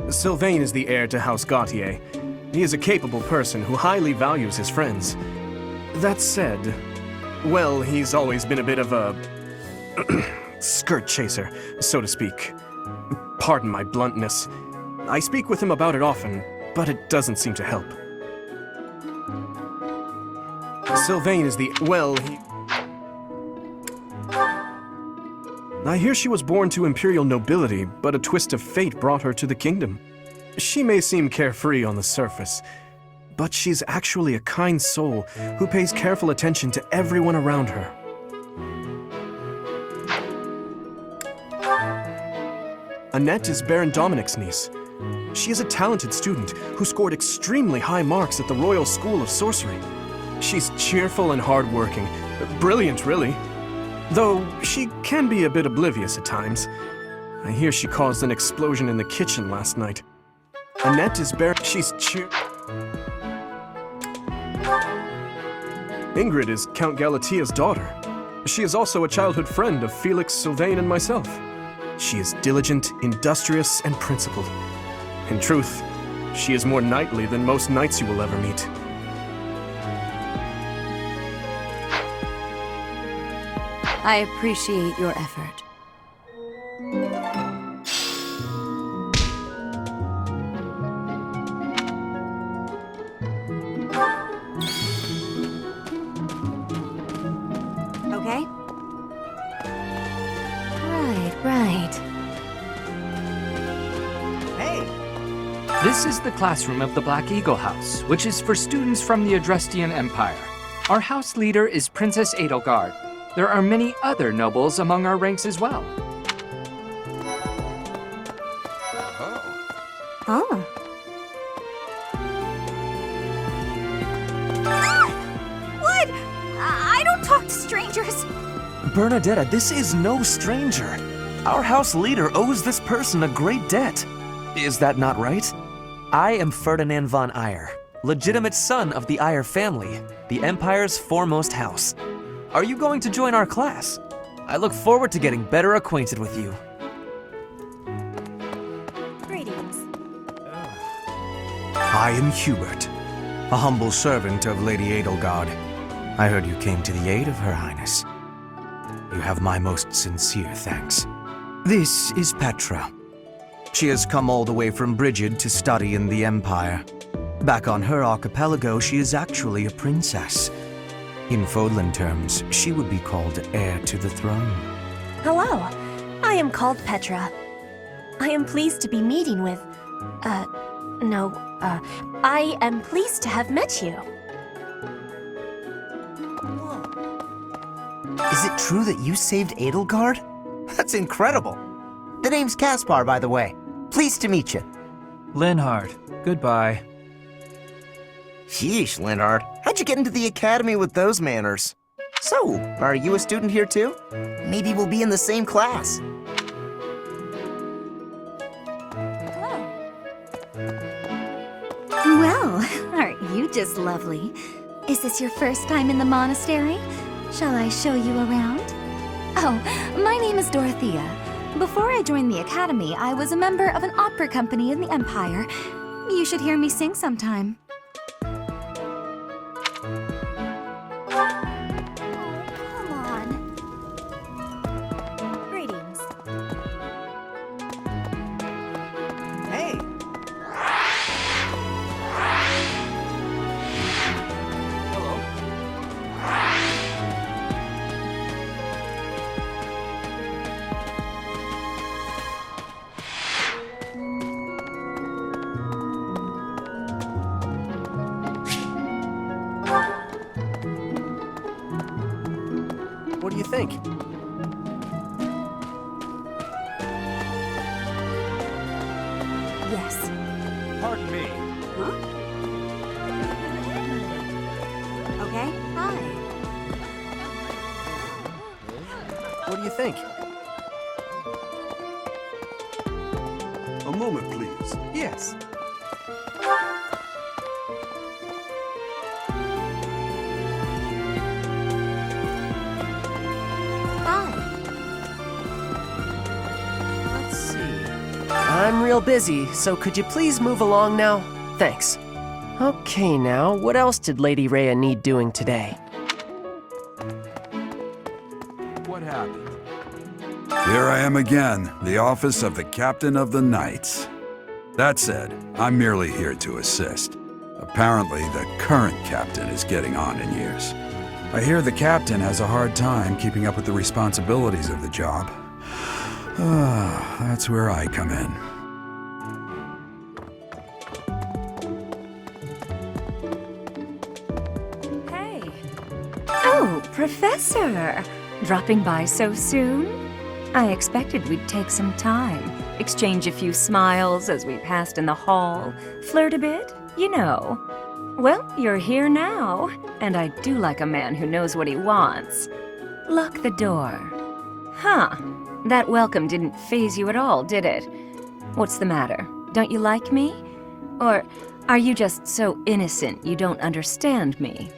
Sylvain is the heir to House Gautier. He is a capable person who highly values his friends. That said, well, he's always been a bit of a skirt chaser, so to speak. Pardon my bluntness. I speak with him about it often, but it doesn't seem to help. Sylvain is I hear she was born to imperial nobility, but a twist of fate brought her to the kingdom. She may seem carefree on the surface, but she's actually a kind soul who pays careful attention to everyone around her. Annette is Baron Dominic's niece. She is a talented student who scored extremely high marks at the Royal School of Sorcery. She's cheerful and hardworking. Brilliant, really. Though she can be a bit oblivious at times. I hear she caused an explosion in the kitchen last night. Annette is she's Ingrid is Count Galatia's daughter. She is also a childhood friend of Felix, Sylvain, and myself. She is diligent, industrious, and principled. In truth, she is more knightly than most knights you will ever meet. I appreciate your effort. Okay? Right. This is the classroom of the Black Eagle House, which is for students from the Adrestian Empire. Our house leader is Princess Edelgard. There are many other nobles among our ranks as well. Oh. What? I don't talk to strangers. Bernadetta, this is no stranger. Our house leader owes this person a great debt. Is that not right? I am Ferdinand von Eyre, legitimate son of the Eyre family, the Empire's foremost house. Are you going to join our class? I look forward to getting better acquainted with you. Greetings. I am Hubert, a humble servant of Lady Edelgard. I heard you came to the aid of Her Highness. You have my most sincere thanks. This is Petra. She has come all the way from Brigid to study in the Empire. Back on her archipelago, she is actually a princess. In Fodlan terms, she would be called heir to the throne. Hello, I am called Petra. I am pleased to be meeting with... I am pleased to have met you. Is it true that you saved Edelgard? That's incredible. The name's Caspar, by the way. Pleased to meet you. Linhard, goodbye. Sheesh, Linhard. How'd you get into the academy with those manners? So, are you a student here too? Maybe we'll be in the same class. Well, aren't you just lovely? Is this your first time in the monastery? Shall I show you around? Oh, my name is Dorothea. Before I joined the academy, I was a member of an opera company in the Empire. You should hear me sing sometime. Come on. Greetings. Hey! What do you think? Yes. Pardon me. Huh? Okay, hi. What do you think? A moment, please. Yes. Let's see. I'm real busy, so could you please move along now? Thanks. Okay, now, what else did Lady Rhea need doing today? What happened? Here I am again, the office of the Captain of the Knights. That said, I'm merely here to assist. Apparently, the current captain is getting on in years. I hear the captain has a hard time keeping up with the responsibilities of the job. That's where I come in. Hey. Oh, Professor! Dropping by so soon? I expected we'd take some time, exchange a few smiles as we passed in the hall, flirt a bit, you know. Well, you're here now, and I do like a man who knows what he wants. Lock the door. Huh. That welcome didn't faze you at all, did it? What's the matter? Don't you like me? Or are you just so innocent you don't understand me?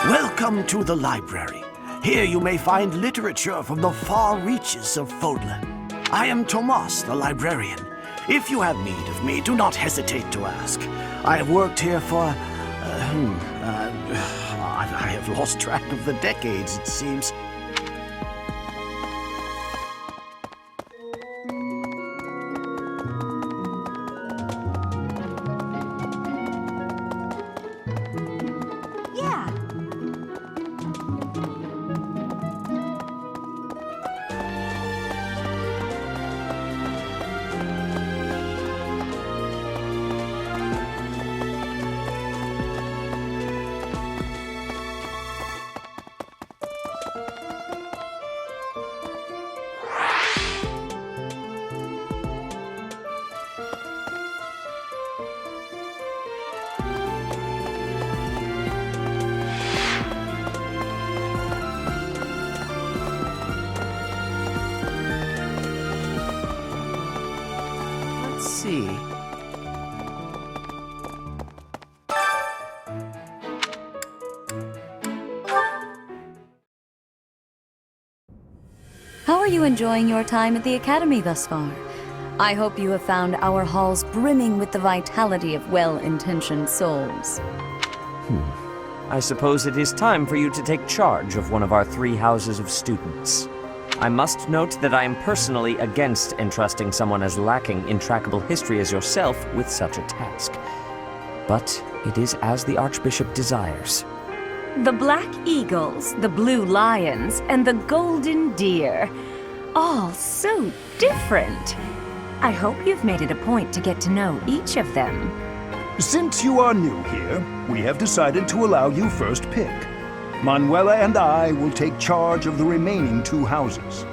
Welcome to the library. Here you may find literature from the far reaches of Fodlan. I am Tomas, the librarian. If you have need of me, do not hesitate to ask. I have worked here for... I have lost track of the decades, it seems. How are you enjoying your time at the Academy thus far? I hope you have found our halls brimming with the vitality of well-intentioned souls. I suppose it is time for you to take charge of one of our 3 houses of students. I must note that I am personally against entrusting someone as lacking in trackable history as yourself with such a task. But it is as the Archbishop desires. The Black Eagles, the Blue Lions, and the Golden Deer. All so different. I hope you've made it a point to get to know each of them. Since you are new here, we have decided to allow you first pick. Manuela and I will take charge of the remaining 2 houses.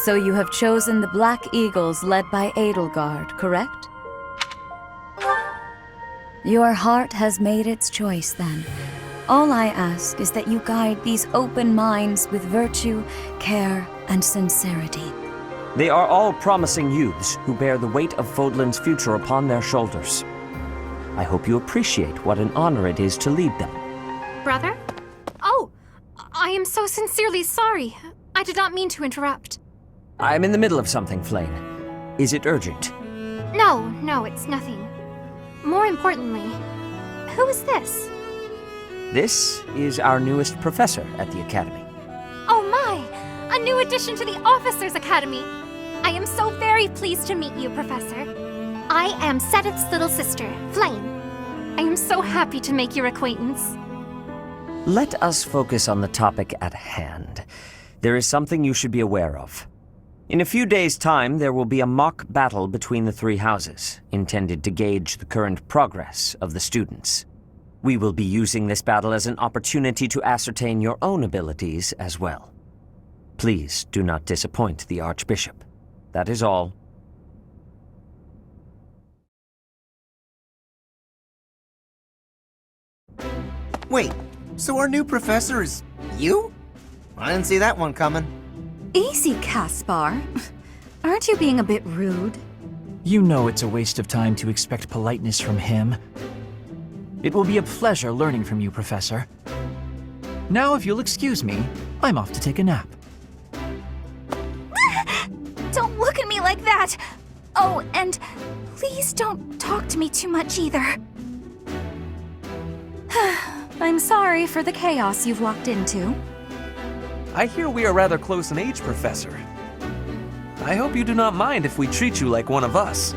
So you have chosen the Black Eagles led by Edelgard, correct? Your heart has made its choice, then. All I ask is that you guide these open minds with virtue, care, and sincerity. They are all promising youths who bear the weight of Fodlan's future upon their shoulders. I hope you appreciate what an honor it is to lead them. Brother? Oh, I am so sincerely sorry. I did not mean to interrupt. I'm in the middle of something, Flame. Is it urgent? No, it's nothing. More importantly, who is this? This is our newest professor at the Academy. Oh my! A new addition to the Officers' Academy! I am so very pleased to meet you, Professor. I am Sedith's little sister, Flame. I am so happy to make your acquaintance. Let us focus on the topic at hand. There is something you should be aware of. In a few days' time, there will be a mock battle between the 3 houses, intended to gauge the current progress of the students. We will be using this battle as an opportunity to ascertain your own abilities as well. Please do not disappoint the Archbishop. That is all. Wait, so our new professor is you? I didn't see that one coming. Easy, Caspar. Aren't you being a bit rude? You know it's a waste of time to expect politeness from him. It will be a pleasure learning from you, Professor. Now, if you'll excuse me, I'm off to take a nap. Don't look at me like that! Oh, and please don't talk to me too much either. I'm sorry for the chaos you've walked into. I hear we are rather close in age, Professor. I hope you do not mind if we treat you like one of us.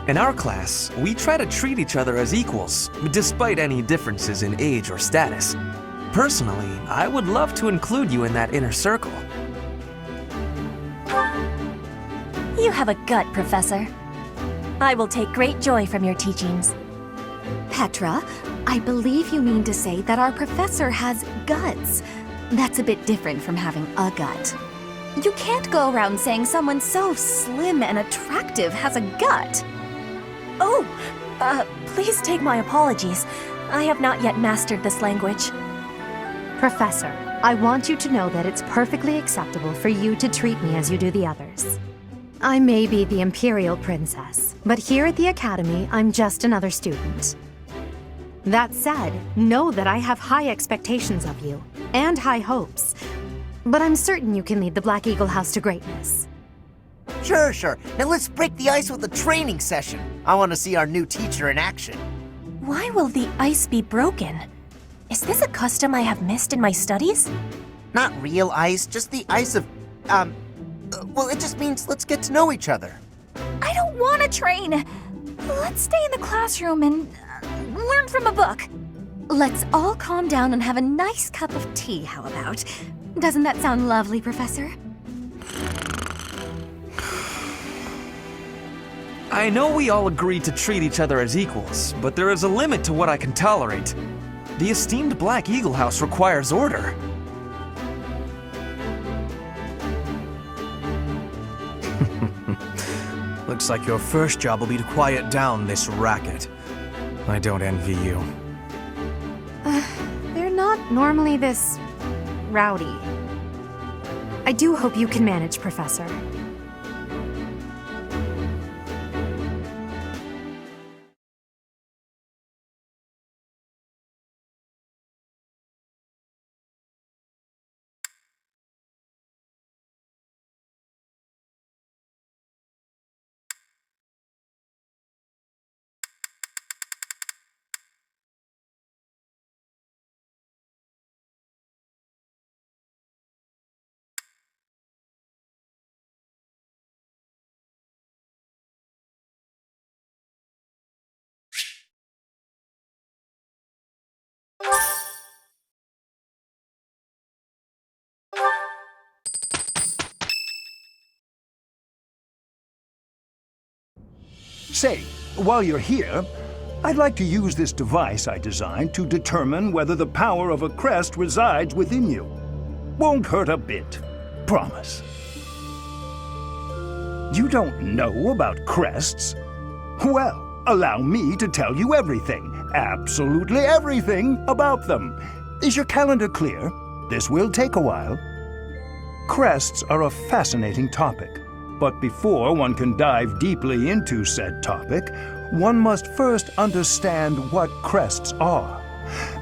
In our class, we try to treat each other as equals, despite any differences in age or status. Personally, I would love to include you in that inner circle. You have a gut, Professor. I will take great joy from your teachings. Petra, I believe you mean to say that our professor has guts. That's a bit different from having a gut. You can't go around saying someone so slim and attractive has a gut. Oh, please take my apologies. I have not yet mastered this language. Professor, I want you to know that it's perfectly acceptable for you to treat me as you do the others. I may be the Imperial Princess, but here at the Academy, I'm just another student. That said, know that I have high expectations of you, and high hopes. But I'm certain you can lead the Black Eagle House to greatness. Sure. Now let's break the ice with a training session. I want to see our new teacher in action. Why will the ice be broken? Is this a custom I have missed in my studies? Not real ice, just the ice of, well, it just means let's get to know each other. I don't want to train. Let's stay in the classroom and learn from a book. Let's all calm down and have a nice cup of tea, how about? Doesn't that sound lovely, Professor? I know we all agreed to treat each other as equals, but there is a limit to what I can tolerate. The esteemed Black Eagle House requires order. Looks like your first job will be to quiet down this racket. I don't envy you. They're not normally this rowdy. I do hope you can manage, Professor. Say, while you're here, I'd like to use this device I designed to determine whether the power of a crest resides within you. Won't hurt a bit. Promise. You don't know about crests? Well, allow me to tell you everything, absolutely everything about them. Is your calendar clear? This will take a while. Crests are a fascinating topic. But before one can dive deeply into said topic, one must first understand what crests are.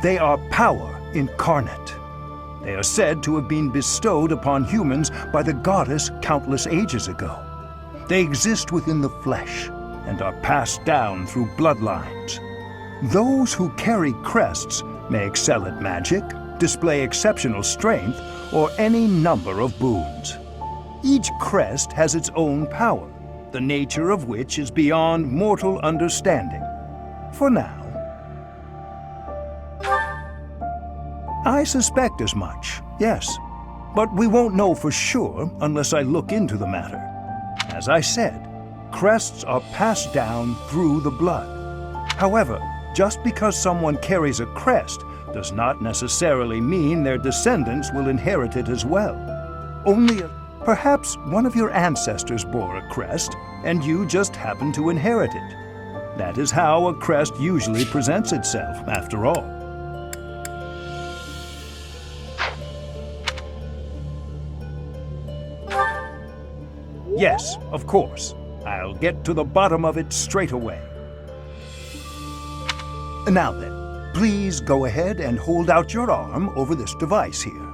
They are power incarnate. They are said to have been bestowed upon humans by the goddess countless ages ago. They exist within the flesh and are passed down through bloodlines. Those who carry crests may excel at magic, display exceptional strength, or any number of boons. Each crest has its own power, the nature of which is beyond mortal understanding. For now. I suspect as much, yes. But we won't know for sure unless I look into the matter. As I said, crests are passed down through the blood. However, just because someone carries a crest does not necessarily mean their descendants will inherit it as well. Perhaps one of your ancestors bore a crest, and you just happen to inherit it. That is how a crest usually presents itself, after all. Yes, of course. I'll get to the bottom of it straight away. Now then, please go ahead and hold out your arm over this device here.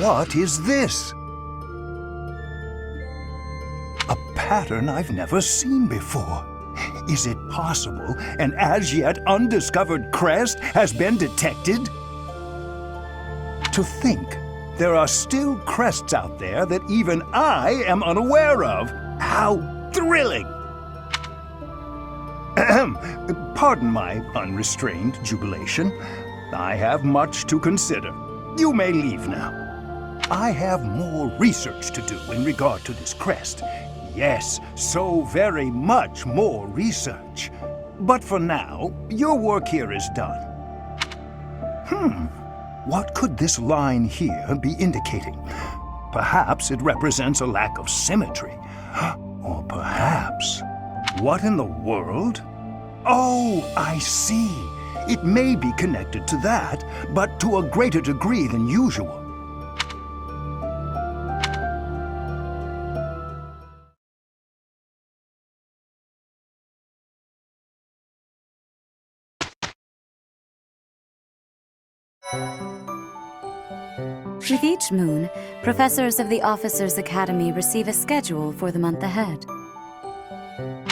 What is this? A pattern I've never seen before. Is it possible an as yet undiscovered crest has been detected? To think there are still crests out there that even I am unaware of. How thrilling! Pardon my unrestrained jubilation. I have much to consider. You may leave now. I have more research to do in regard to this crest. Yes, so very much more research. But for now, your work here is done. What could this line here be indicating? Perhaps it represents a lack of symmetry. Or perhaps... What in the world? Oh, I see. It may be connected to that, but to a greater degree than usual. With each moon, professors of the Officers' Academy receive a schedule for the month ahead.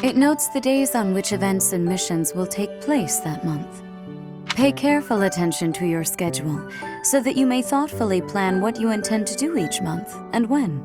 It notes the days on which events and missions will take place that month. Pay careful attention to your schedule, so that you may thoughtfully plan what you intend to do each month and when.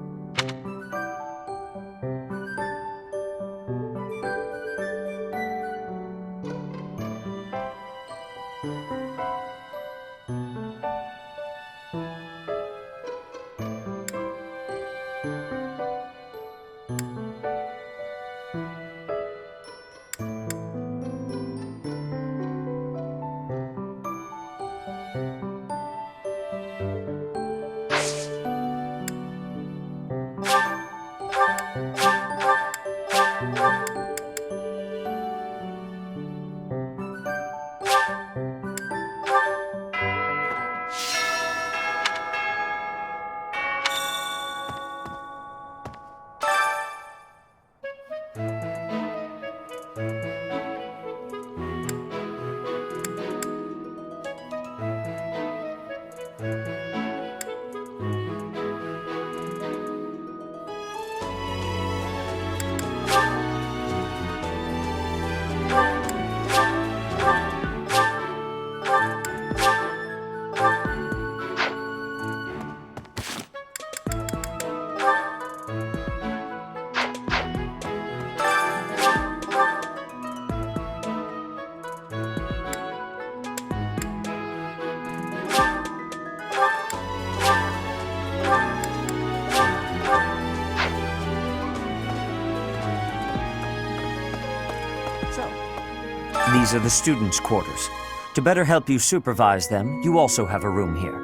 These are the students' quarters. To better help you supervise them, you also have a room here.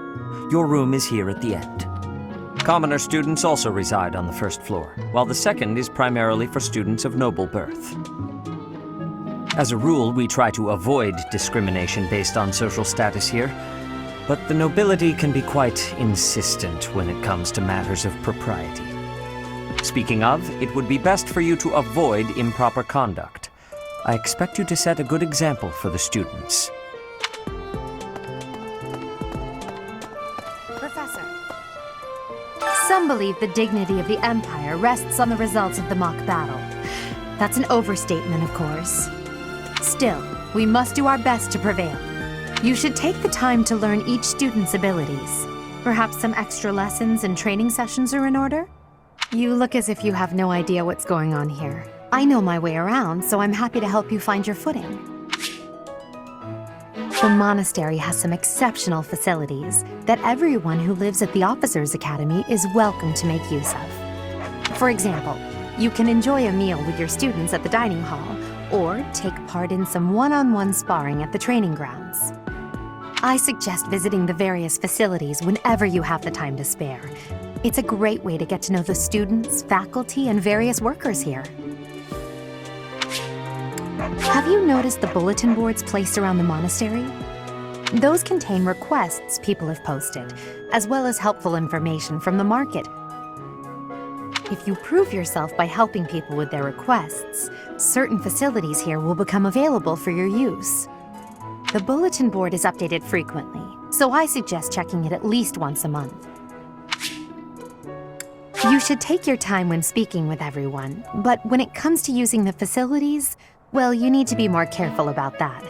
Your room is here at the end. Commoner students also reside on the first floor, while the second is primarily for students of noble birth. As a rule, we try to avoid discrimination based on social status here, but the nobility can be quite insistent when it comes to matters of propriety. Speaking of, it would be best for you to avoid improper conduct. I expect you to set a good example for the students. Professor. Some believe the dignity of the Empire rests on the results of the mock battle. That's an overstatement, of course. Still, we must do our best to prevail. You should take the time to learn each student's abilities. Perhaps some extra lessons and training sessions are in order? You look as if you have no idea what's going on here. I know my way around, so I'm happy to help you find your footing. The monastery has some exceptional facilities that everyone who lives at the Officers' Academy is welcome to make use of. For example, you can enjoy a meal with your students at the dining hall, or take part in some one-on-one sparring at the training grounds. I suggest visiting the various facilities whenever you have the time to spare. It's a great way to get to know the students, faculty, and various workers here. Have you noticed the bulletin boards placed around the monastery? Those contain requests people have posted, as well as helpful information from the market. If you prove yourself by helping people with their requests, certain facilities here will become available for your use. The bulletin board is updated frequently, so I suggest checking it at least once a month. You should take your time when speaking with everyone, but when it comes to using the facilities, well, you need to be more careful about that.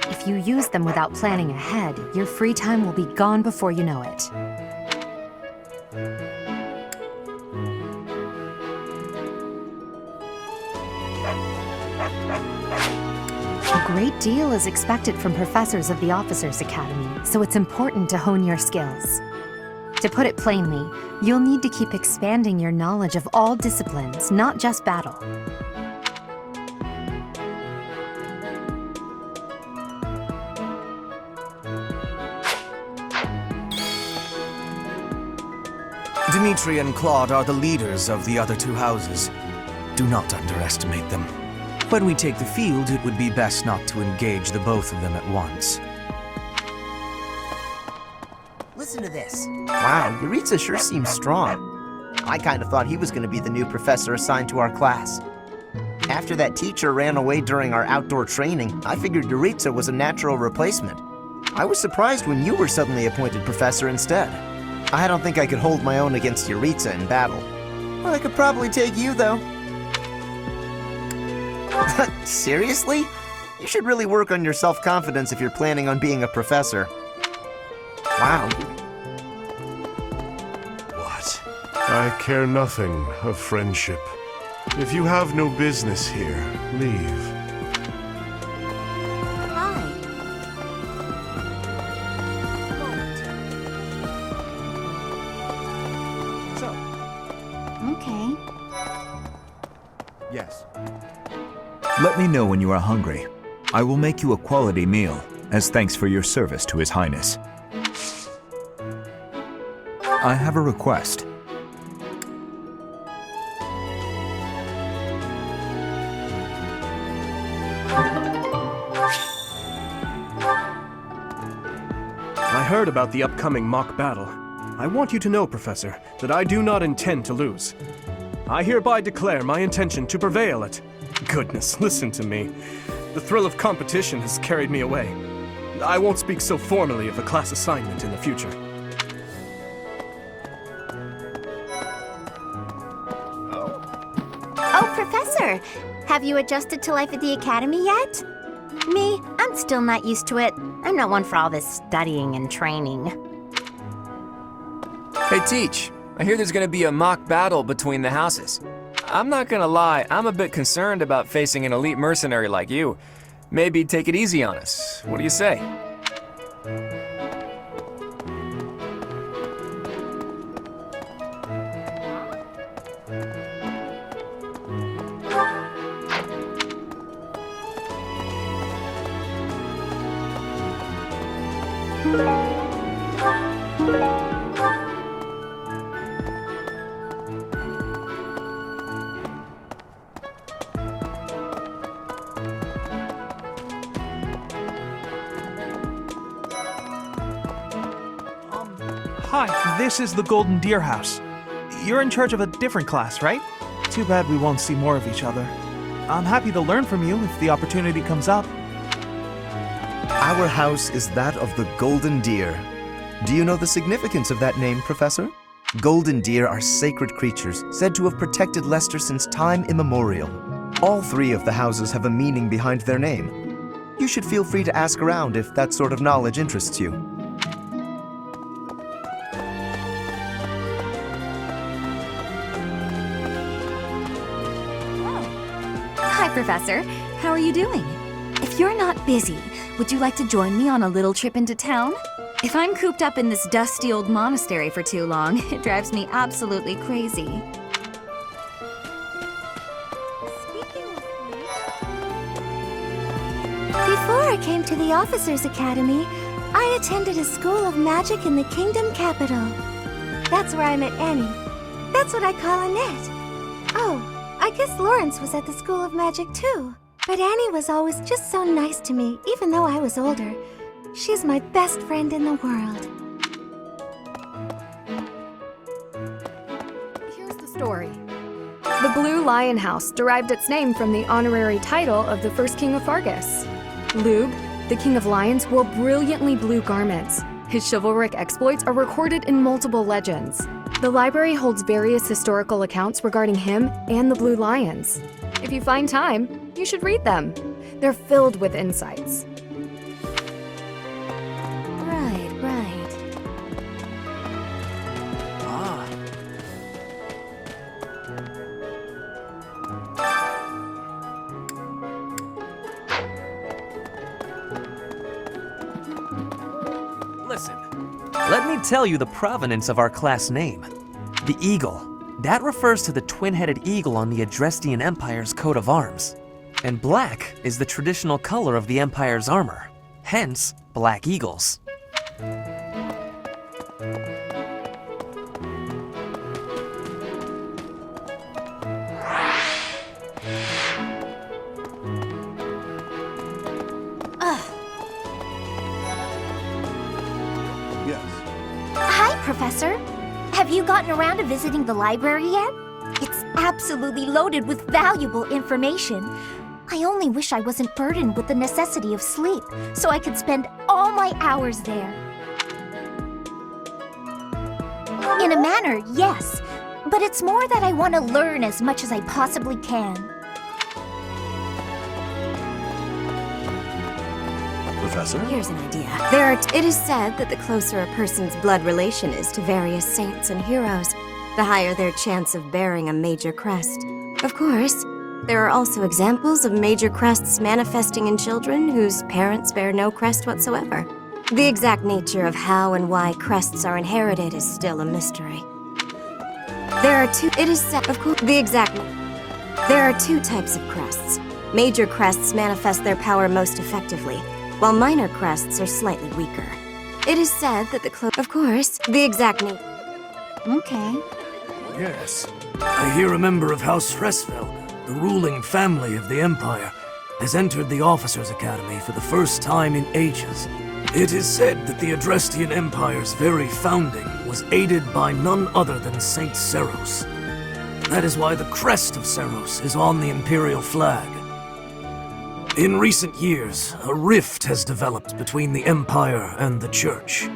If you use them without planning ahead, your free time will be gone before you know it. A great deal is expected from professors of the Officers' Academy, so it's important to hone your skills. To put it plainly, you'll need to keep expanding your knowledge of all disciplines, not just battle. Dimitri and Claude are the leaders of the other two houses. Do not underestimate them. When we take the field, it would be best not to engage the both of them at once. Listen to this. Wow, Yuritsa sure seems strong. I kind of thought he was going to be the new professor assigned to our class. After that teacher ran away during our outdoor training, I figured Yuritsa was a natural replacement. I was surprised when you were suddenly appointed professor instead. I don't think I could hold my own against Yuritsa in battle. Well, I could probably take you, though. Seriously? You should really work on your self-confidence if you're planning on being a professor. Wow. What? I care nothing of friendship. If you have no business here, leave. Okay. Yes. Let me know when you are hungry. I will make you a quality meal, as thanks for your service to His Highness. I have a request. I heard about the upcoming mock battle. I want you to know, Professor, that I do not intend to lose. I hereby declare my intention to prevail at... goodness, listen to me. The thrill of competition has carried me away. I won't speak so formally of a class assignment in the future. Oh, Professor! Have you adjusted to life at the Academy yet? Me, I'm still not used to it. I'm not one for all this studying and training. Hey, Teach. I hear there's gonna be a mock battle between the houses. I'm not gonna lie, I'm a bit concerned about facing an elite mercenary like you. Maybe take it easy on us. What do you say? Hi, this is the Golden Deer House. You're in charge of a different class, right? Too bad we won't see more of each other. I'm happy to learn from you if the opportunity comes up. Our house is that of the Golden Deer. Do you know the significance of that name, Professor? Golden deer are sacred creatures said to have protected Leicester since time immemorial. All three of the houses have a meaning behind their name. You should feel free to ask around if that sort of knowledge interests you. Hi, Professor. How are you doing? If you're not busy, would you like to join me on a little trip into town? If I'm cooped up in this dusty old monastery for too long, it drives me absolutely crazy. Before I came to the Officers' Academy, I attended a school of magic in the Kingdom Capital. That's where I met Annie. That's what I call Annette. Oh, I guess Lawrence was at the School of Magic too. But Annie was always just so nice to me, even though I was older. She's my best friend in the world. Here's the story. The Blue Lion House derived its name from the honorary title of the first king of Fargus. Lug, the king of lions, wore brilliantly blue garments. His chivalric exploits are recorded in multiple legends. The library holds various historical accounts regarding him and the Blue Lions. If you find time, you should read them. They're filled with insights. Right. Ah. Listen, let me tell you the provenance of our class name. The eagle. That refers to the twin-headed eagle on the Adrestian Empire's coat of arms. And black is the traditional color of the Empire's armor. Hence, black eagles. Hi, Professor. Have you gotten around to visiting the library yet? It's absolutely loaded with valuable information. I only wish I wasn't burdened with the necessity of sleep, so I could spend all my hours there. In a manner, yes. But it's more that I want to learn as much as I possibly can. Professor? Here's an idea. It is said that the closer a person's blood relation is to various saints and heroes, the higher their chance of bearing a major crest. Of course, there are also examples of major crests manifesting in children whose parents bear no crest whatsoever. The exact nature of how and why crests are inherited is still a mystery. There are two types of crests. Major crests manifest their power most effectively, while minor crests are slightly weaker. It is said that Okay. Yes. I hear a member of House Fresfeld, the ruling family of the Empire, has entered the Officers' Academy for the first time in ages. It is said that the Adrestian Empire's very founding was aided by none other than Saint Seros. That is why the crest of Seros is on the Imperial flag. In recent years, a rift has developed between the Empire and the Church.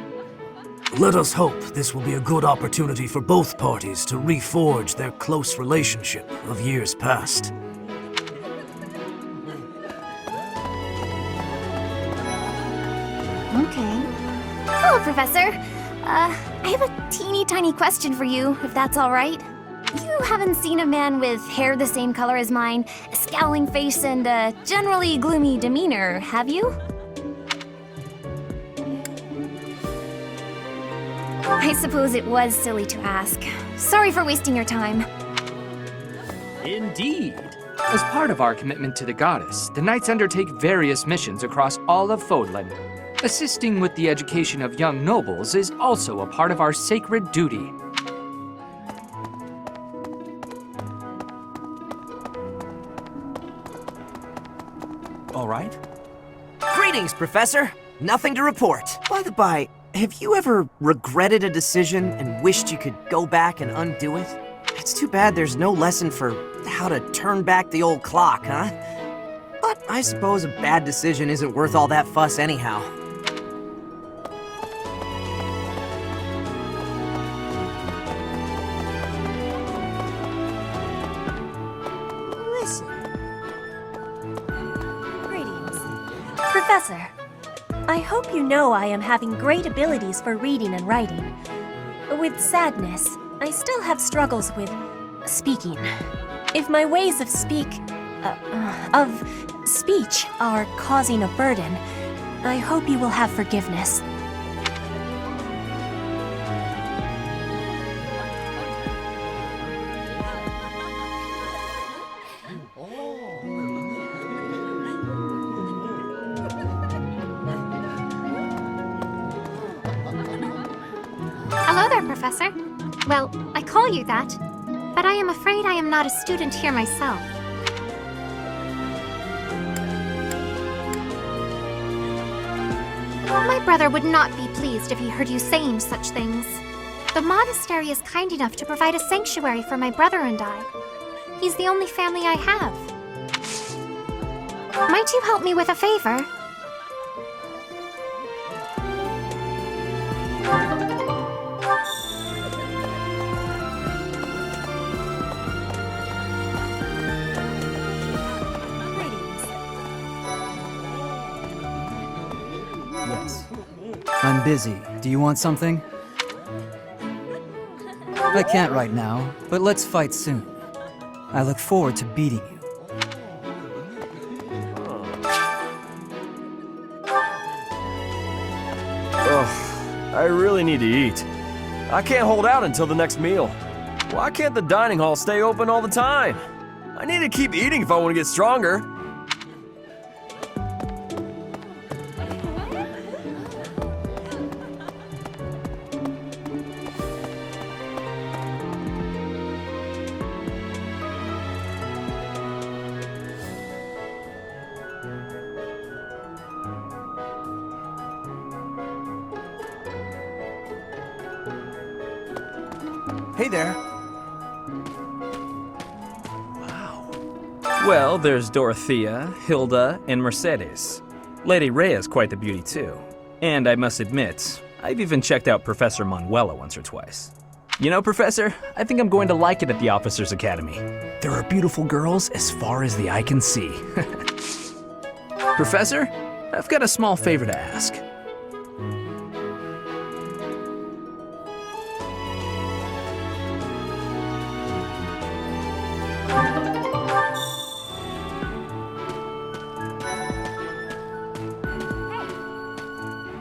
Let us hope this will be a good opportunity for both parties to reforge their close relationship of years past. Okay. Hello, Professor. I have a teeny tiny question for you, if that's all right. You haven't seen a man with hair the same color as mine, a scowling face, and a generally gloomy demeanor, have you? I suppose it was silly to ask. Sorry for wasting your time. Indeed. As part of our commitment to the goddess, the Knights undertake various missions across all of Fodlan. Assisting with the education of young nobles is also a part of our sacred duty. All right. Greetings, Professor. Nothing to report. By the by, have you ever regretted a decision and wished you could go back and undo it? It's too bad there's no lesson for how to turn back the old clock, huh? But I suppose a bad decision isn't worth all that fuss anyhow. Listen. Greetings. Professor, I hope you know I am having great abilities for reading and writing. With sadness, I still have struggles with speaking. If my ways of speech are causing a burden, I hope you will have forgiveness. Hello there, Professor. Well, I call you that, but I am afraid I am not a student here myself. My brother would not be pleased if he heard you saying such things. The monastery is kind enough to provide a sanctuary for my brother and I. He's the only family I have. Might you help me with a favor? Yes. I'm busy. Do you want something? I can't right now, but let's fight soon. I look forward to beating you. Ugh, I really need to eat. I can't hold out until the next meal. Why can't the dining hall stay open all the time? I need to keep eating if I want to get stronger. Hey there. Well, there's Dorothea, Hilda, and Mercedes. Lady Rhea's quite the beauty too. And I must admit, I've even checked out Professor Manuela once or twice. You know, Professor, I think I'm going to like it at the Officers Academy. There are beautiful girls as far as the eye can see. Professor, I've got a small favor to ask.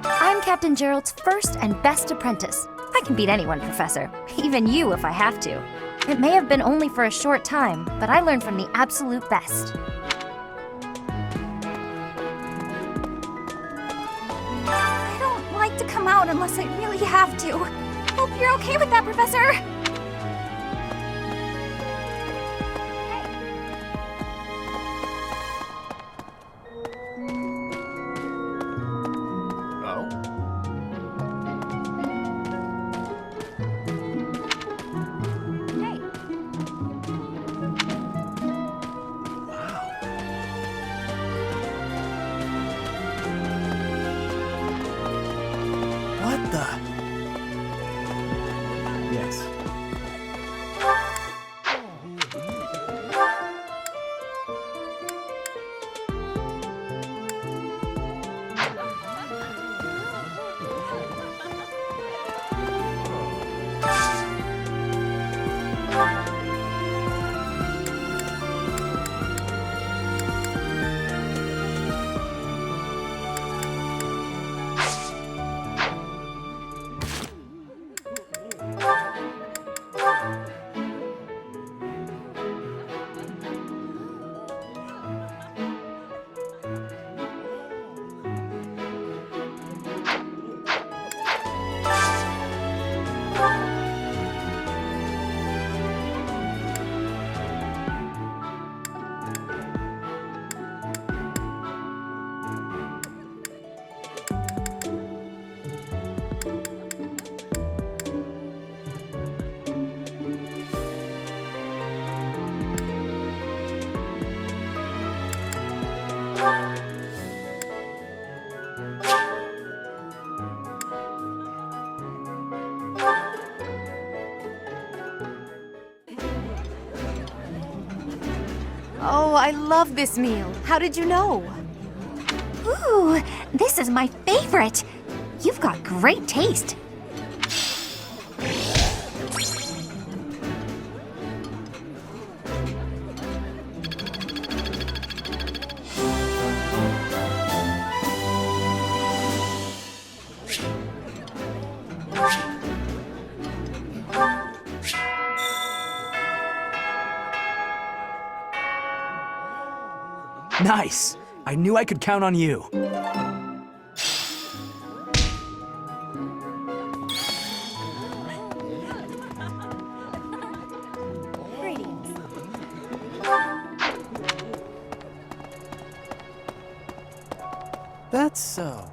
I'm Captain Gerald's first and best apprentice. I can beat anyone, Professor. Even you if I have to. It may have been only for a short time, but I learned from the absolute best. I don't like to come out unless I really have to. Hope you're okay with that, Professor. I love this meal. How did you know? Ooh, this is my favorite. You've got great taste. Nice! I knew I could count on you. That's so.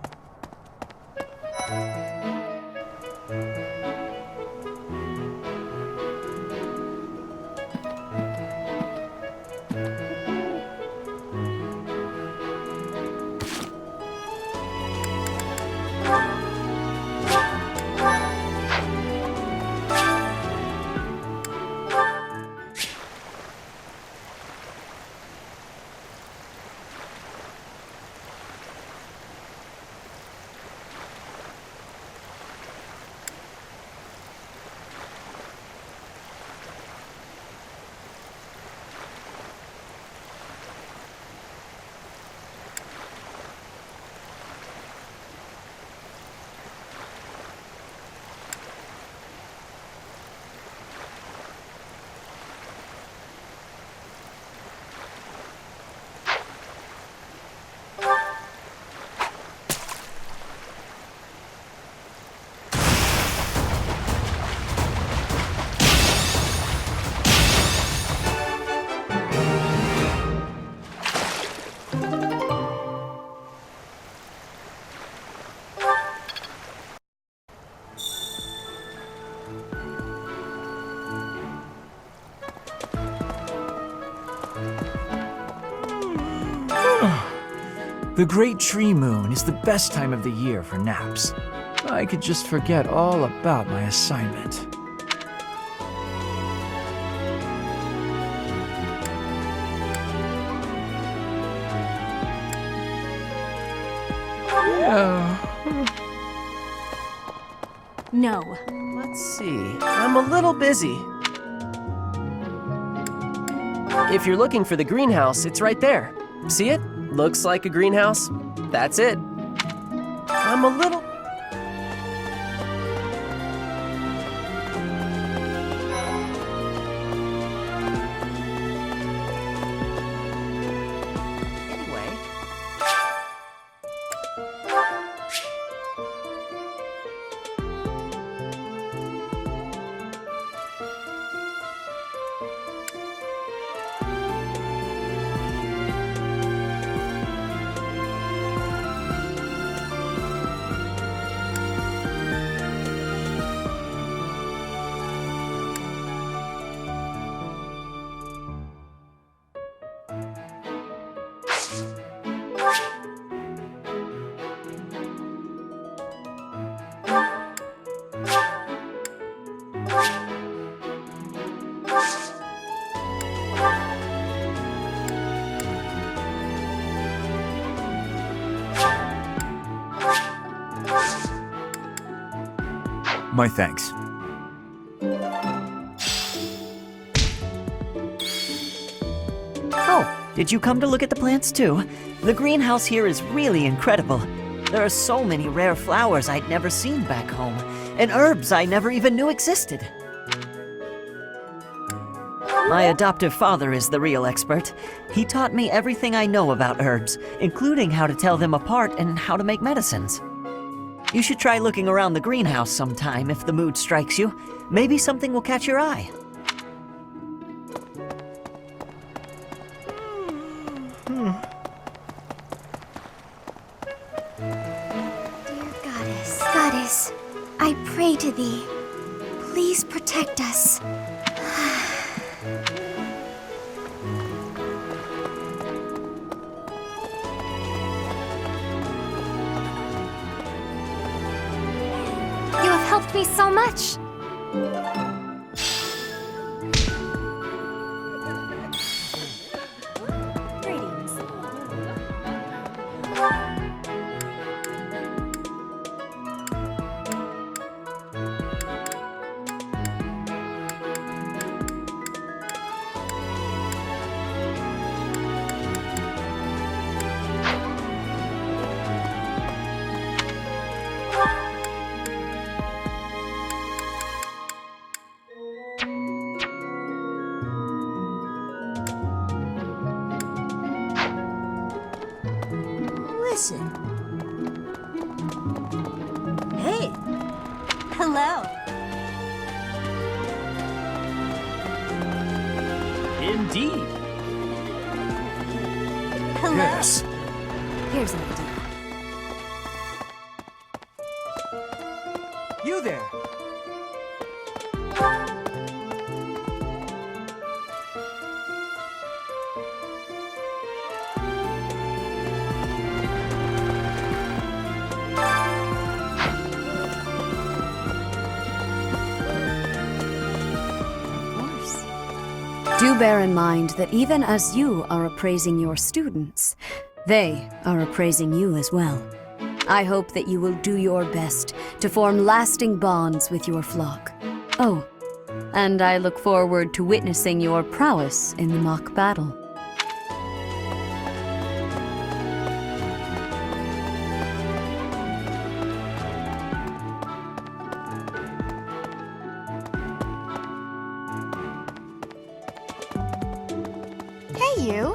The Great Tree Moon is the best time of the year for naps. I could just forget all about my assignment. No. Let's see. I'm a little busy. If you're looking for the greenhouse, it's right there. See it? Looks like a greenhouse. That's it. I'm a little... Anyway. My thanks. Oh, did you come to look at the plants too? The greenhouse here is really incredible. There are so many rare flowers I'd never seen back home, and herbs I never even knew existed. My adoptive father is the real expert. He taught me everything I know about herbs, including how to tell them apart and how to make medicines. You should try looking around the greenhouse sometime if the mood strikes you. Maybe something will catch your eye. Dear Goddess, I pray to thee. Please protect us. You have helped me so much. listen. Hey. Hello. Indeed. Hello. Yes. Here's an idea. You there. Do bear in mind that even as you are appraising your students, they are appraising you as well. I hope that you will do your best to form lasting bonds with your flock. Oh, and I look forward to witnessing your prowess in the mock battle. Hey, you.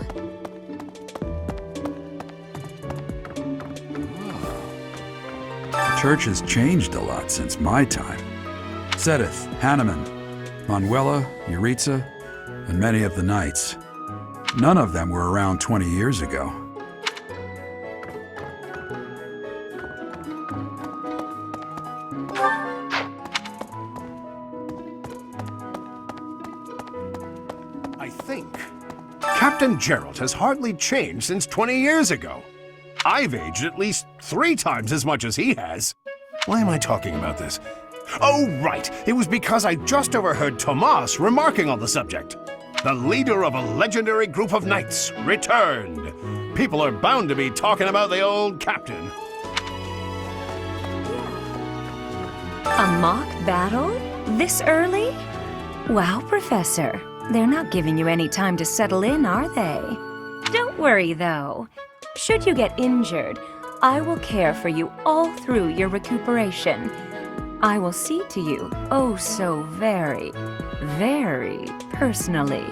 The church has changed a lot since my time. Sedith, Hanneman, Manuela, Yuritsa, and many of the knights. None of them were around 20 years ago. I think Captain Gerald has hardly changed since 20 years ago. I've aged at least 3 times as much as he has. Why am I talking about this? Oh, right. It was because I just overheard Tomas remarking on the subject. The leader of a legendary group of knights returned. People are bound to be talking about the old captain. A mock battle? This early? Wow, Professor. They're not giving you any time to settle in, are they? Don't worry, though. Should you get injured, I will care for you all through your recuperation. I will see to you, oh so very, very personally.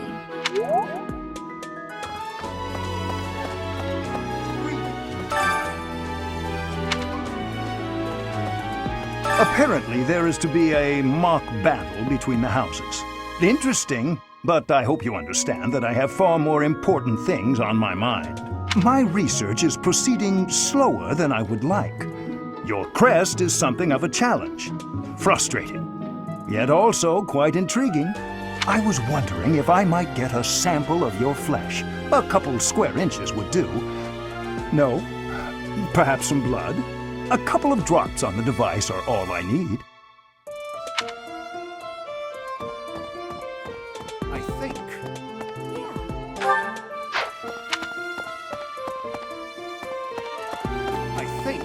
Apparently, there is to be a mock battle between the houses. Interesting, but I hope you understand that I have far more important things on my mind. My research is proceeding slower than I would like. Your crest is something of a challenge. Frustrating, yet also quite intriguing. I was wondering if I might get a sample of your flesh. A couple square inches would do. No? Perhaps some blood? A couple of drops on the device are all I need. I think. I think.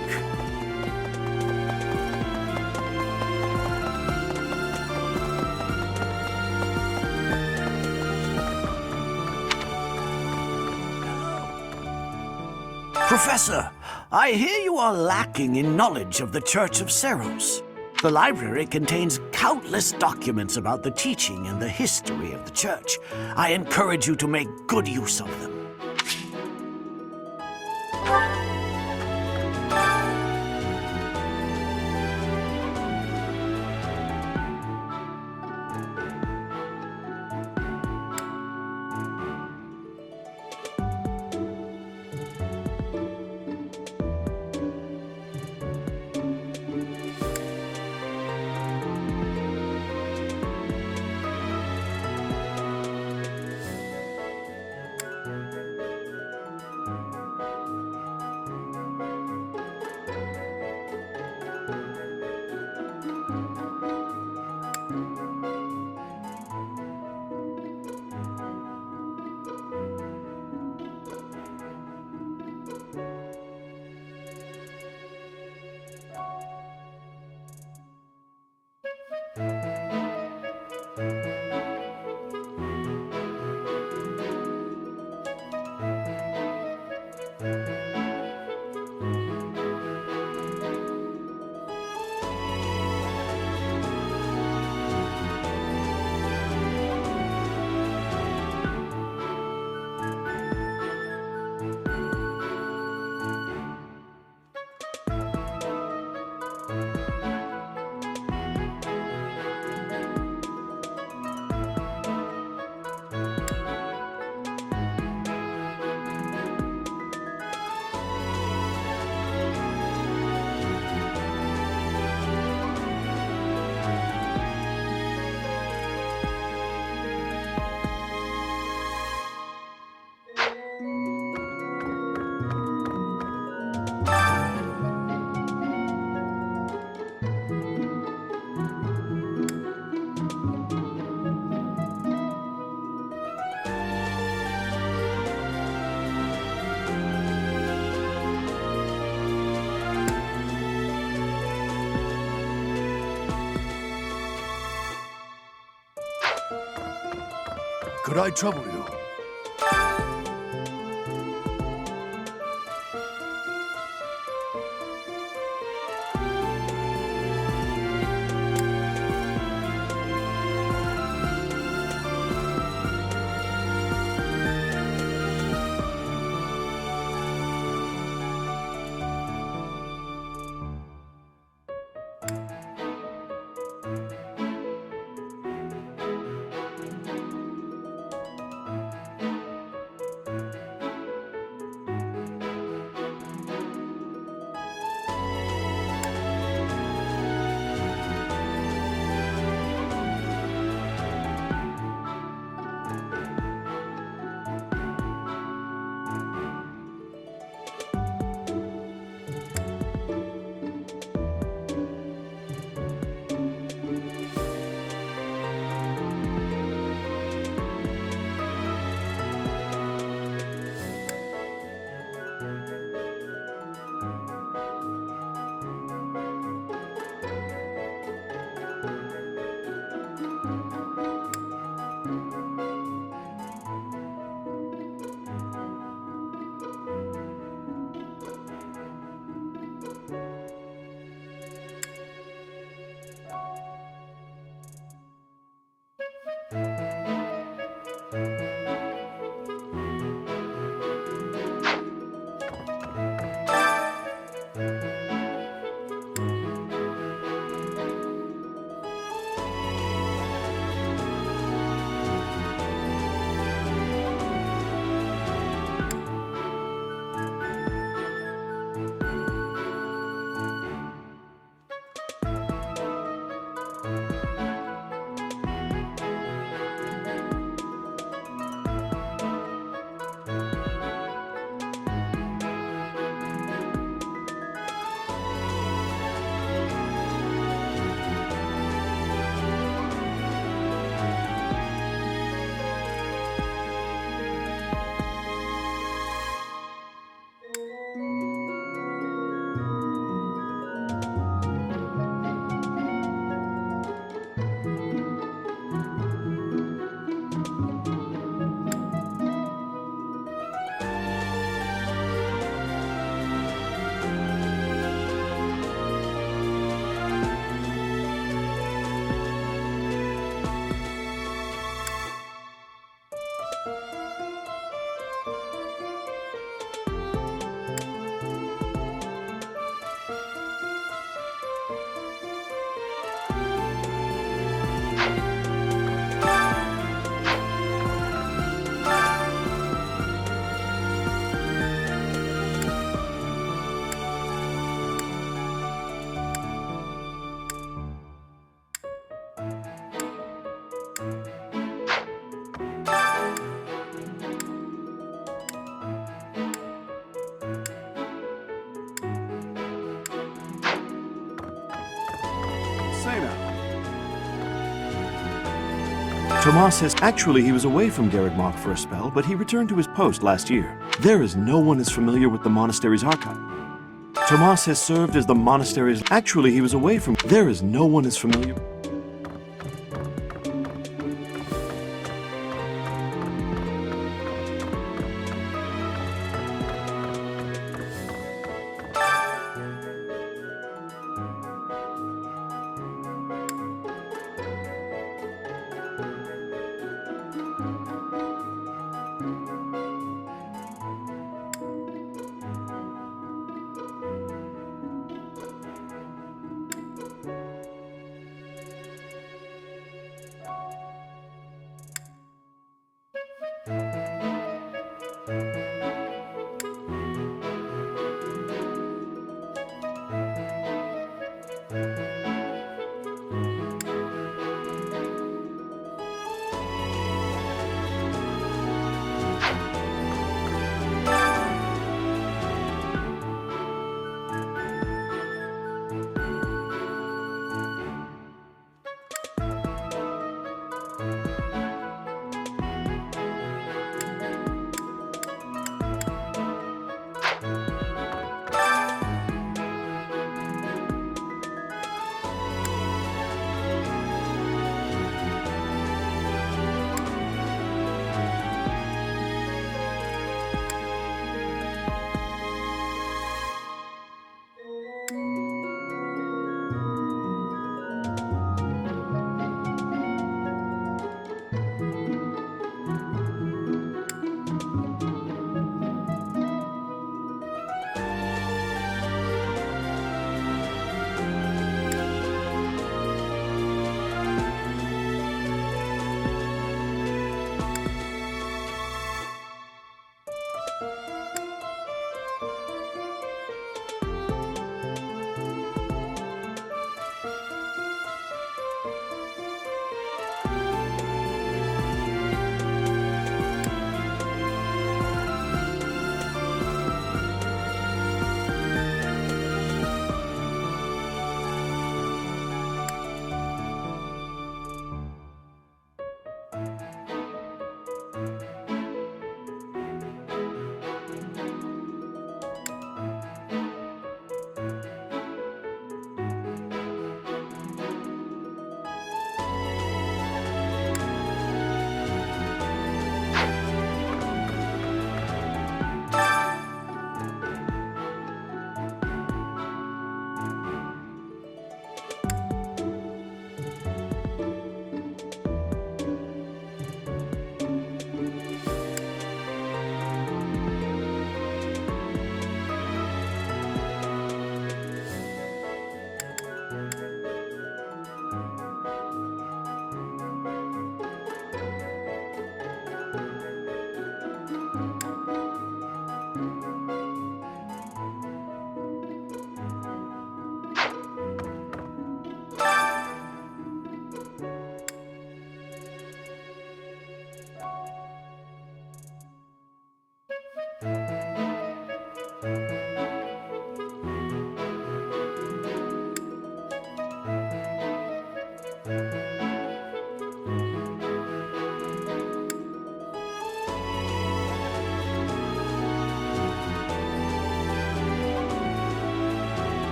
Professor, I hear you are lacking in knowledge of the Church of Seros. The library contains countless documents about the teaching and the history of the Church. I encourage you to make good use of them. could I trouble you? Tomas has actually he was away from Garreg for a spell, but he returned to his post last year. There is no one as familiar with the monastery's archive. Tomas has served as the monastery's actually he was away from there is no one as familiar.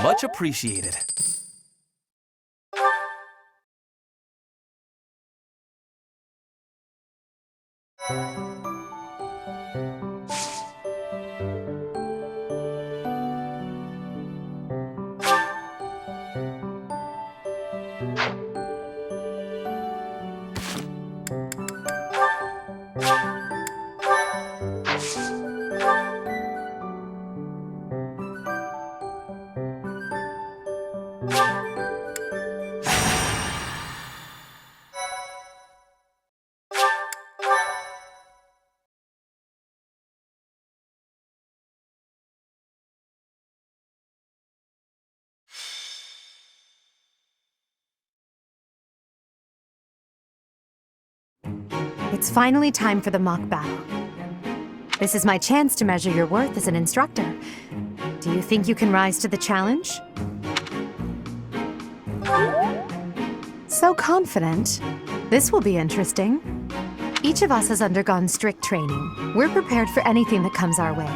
Much appreciated. It's finally time for the mock battle. This is my chance to measure your worth as an instructor. Do you think you can rise to the challenge? So confident. This will be interesting. Each of us has undergone strict training. We're prepared for anything that comes our way.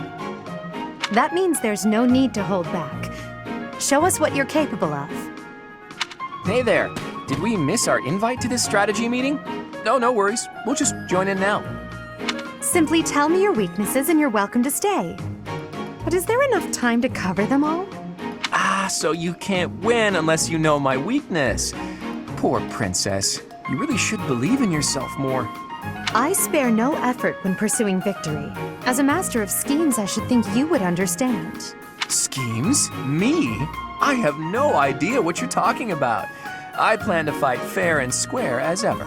That means there's no need to hold back. Show us what you're capable of. Hey there. Did we miss our invite to this strategy meeting? No, no worries. We'll just join in now. Simply tell me your weaknesses and you're welcome to stay. But is there enough time to cover them all? Ah, so you can't win unless you know my weakness. Poor princess. You really should believe in yourself more. I spare no effort when pursuing victory. As a master of schemes, I should think you would understand. Schemes? Me? I have no idea what you're talking about. I plan to fight fair and square as ever.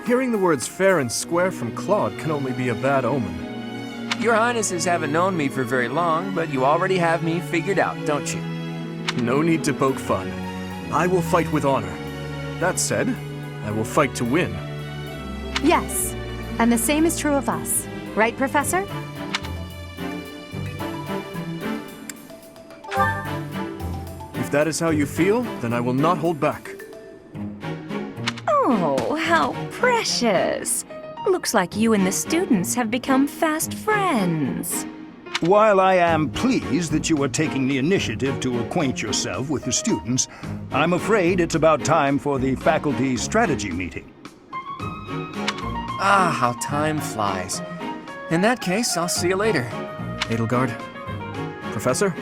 Hearing the words fair and square from Claude can only be a bad omen. Your Highnesses haven't known me for very long, but you already have me figured out, don't you? No need to poke fun. I will fight with honor. That said, I will fight to win. Yes, and the same is true of us. Right, Professor? If that is how you feel, then I will not hold back. Oh, how precious. Looks like you and the students have become fast friends. While I am pleased that you are taking the initiative to acquaint yourself with the students, I'm afraid it's about time for the faculty strategy meeting. Ah, how time flies. In that case, I'll see you later. Edelgard, Professor,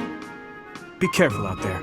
be careful out there.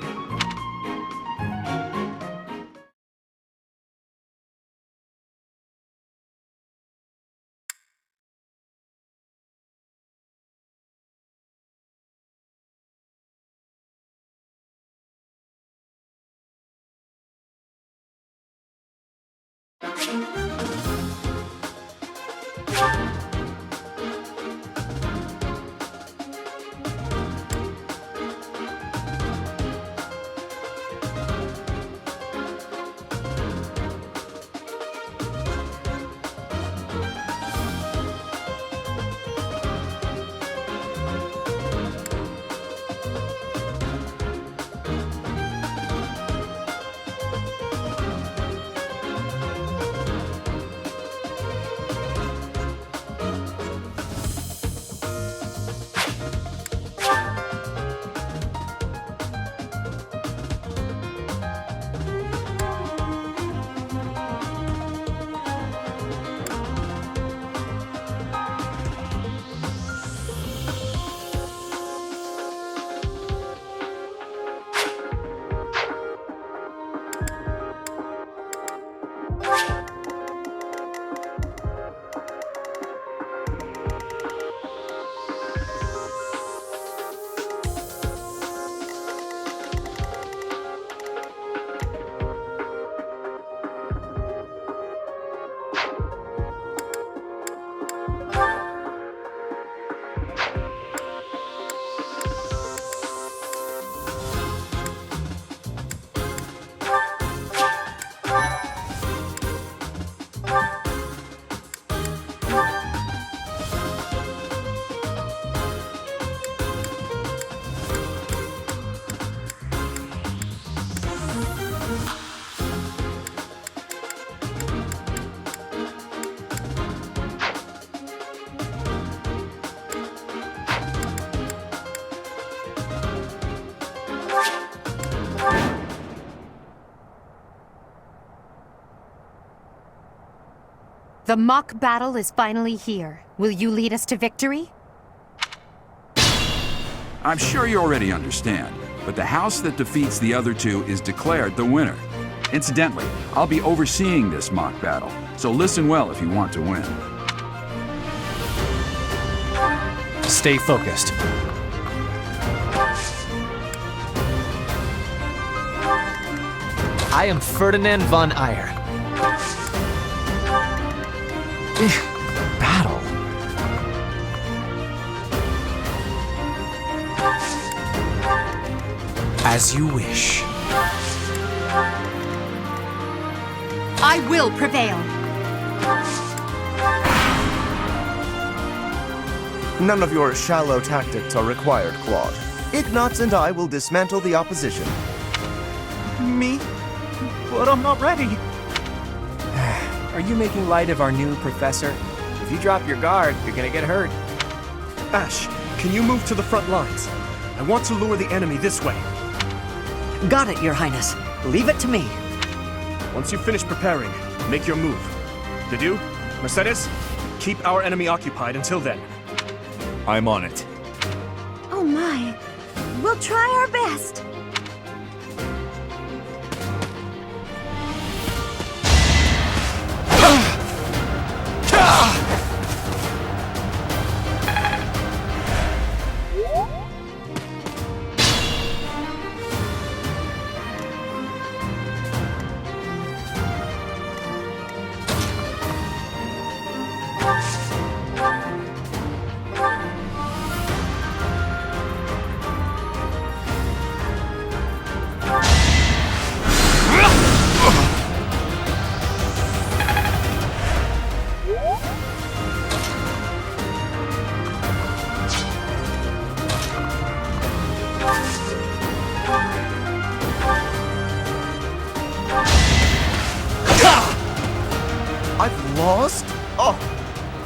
The mock battle is finally here. Will you lead us to victory? I'm sure you already understand, but the house that defeats the other two is declared the winner. Incidentally, I'll be overseeing this mock battle, so listen well if you want to win. Stay focused. I am Ferdinand von Eyre. Battle. As you wish. I will prevail. None of your shallow tactics are required, Claude. Ignatz and I will dismantle the opposition. Me? But I'm not ready. Are you making light of our new professor? If you drop your guard, you're gonna get hurt. Ash, can you move to the front lines? I want to lure the enemy this way. Got it, Your Highness. Leave it to me. Once you finish preparing, make your move. Dedu, Mercedes, keep our enemy occupied until then. I'm on it. Oh my. We'll try our best. I've lost? Oh,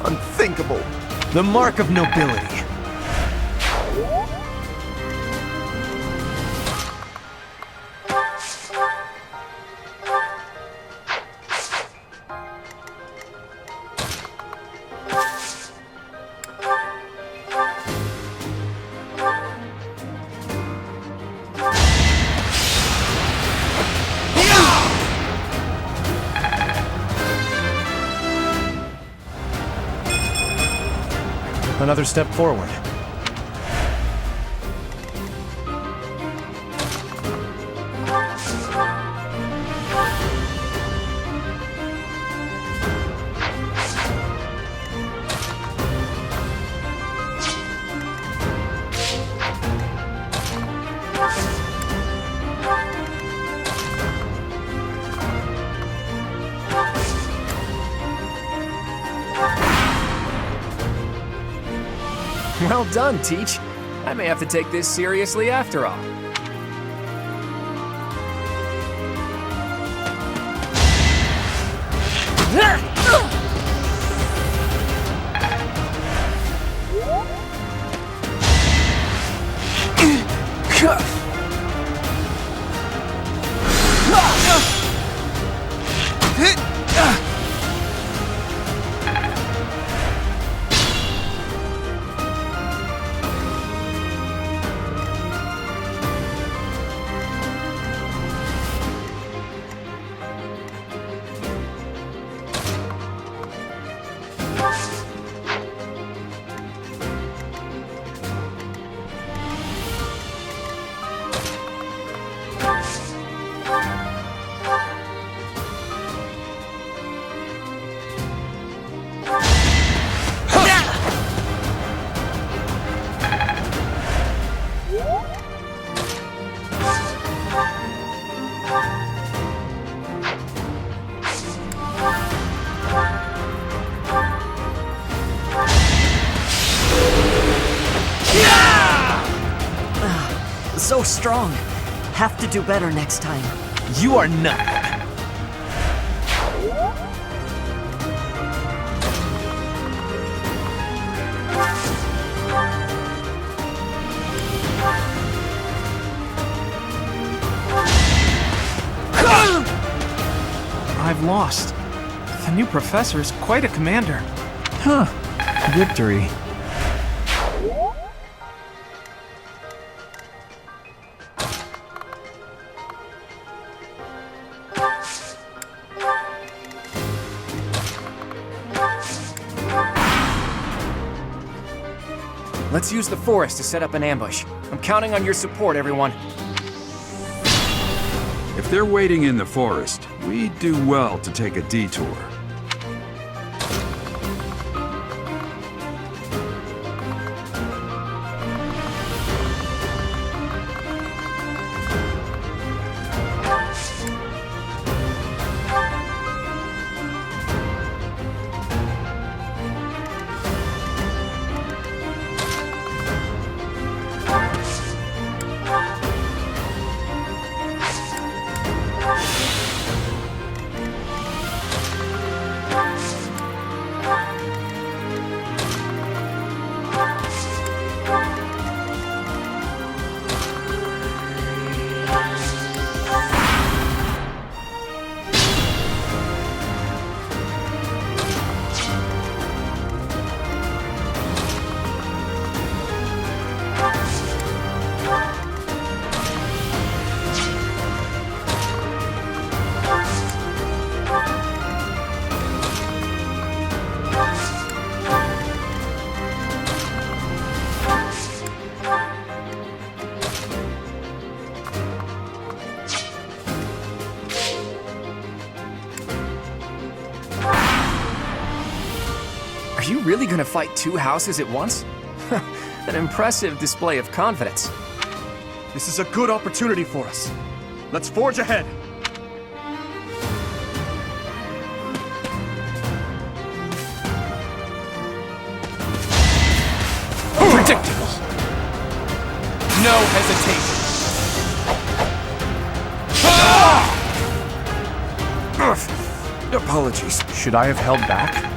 unthinkable. The mark of nobility. Another step forward. Well done, Teach. I may have to take this seriously after all. So strong. Have to do better next time. You are not. I've lost. The new professor is quite a commander. Huh. Victory. Let's use the forest to set up an ambush. I'm counting on your support, everyone. If they're waiting in the forest, we do well to take a detour. Are you really gonna fight two houses at once? An impressive display of confidence. This is a good opportunity for us. Let's forge ahead. Predictable. No hesitation. Apologies. Should I have held back?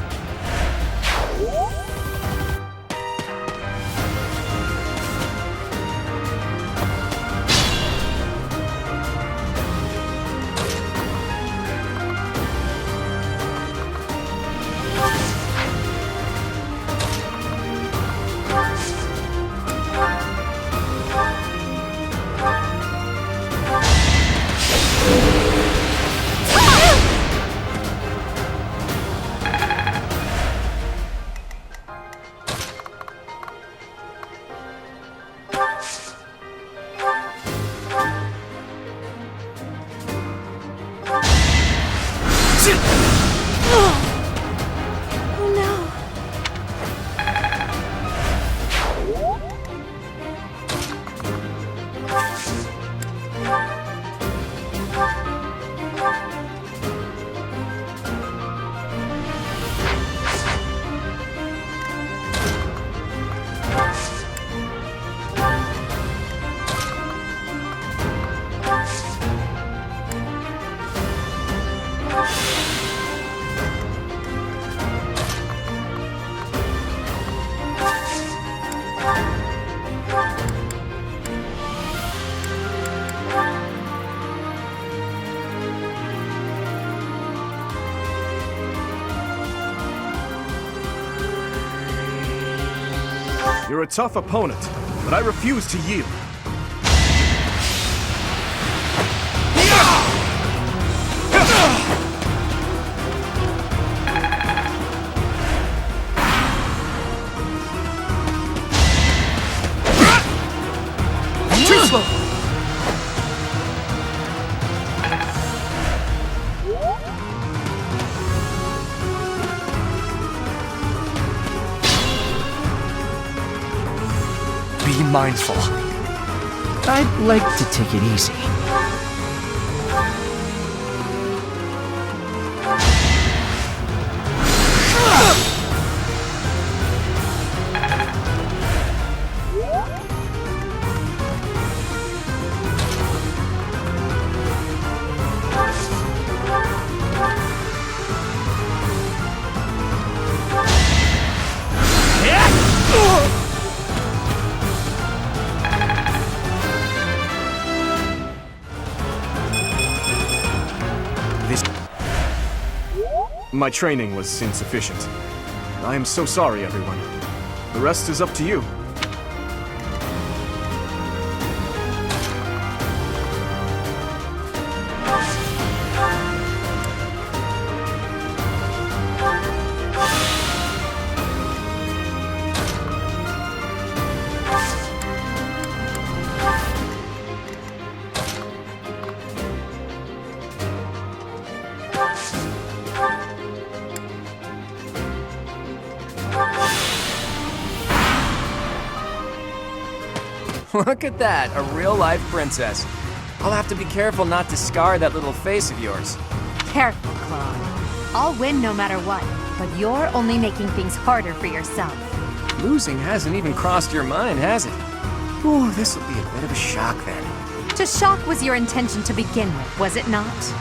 You're a tough opponent, but I refuse to yield. Too slow! Be mindful. I'd like to take it easy. My training was insufficient. I am so sorry, everyone. The rest is up to you. Look at that, a real-life princess. I'll have to be careful not to scar that little face of yours. Careful, Claude. I'll win no matter what, but you're only making things harder for yourself. Losing hasn't even crossed your mind, has it? Ooh, this'll be a bit of a shock then. To shock was your intention to begin with, was it not?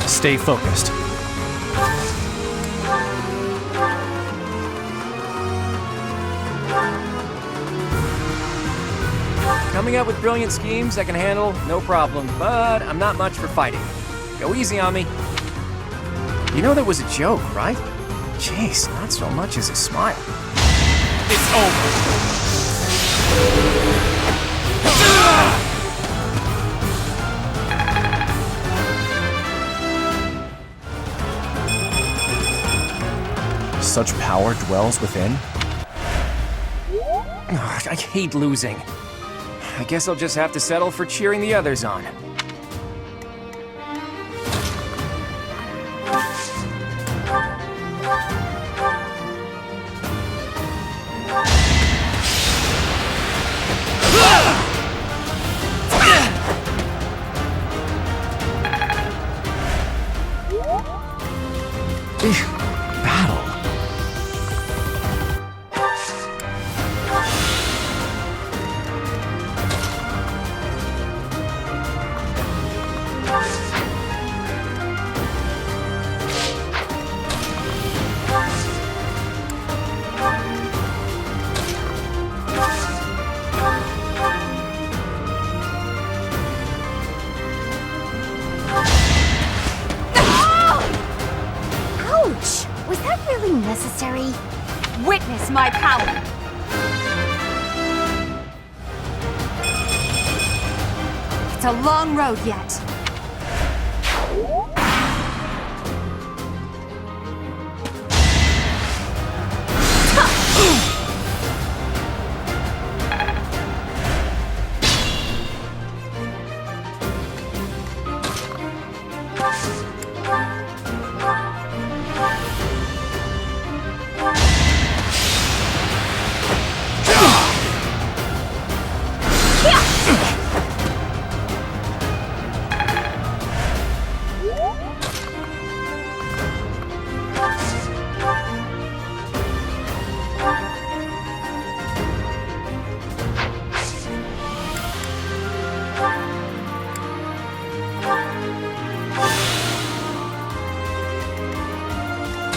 Stay focused. Coming up with brilliant schemes I can handle, no problem, but I'm not much for fighting. Go easy on me. You know that was a joke, right? Jeez, not so much as a smile. It's over. Such power dwells within? Ugh, I hate losing. I guess I'll just have to settle for cheering the others on. Necessary. Witness my power! It's a long road yet.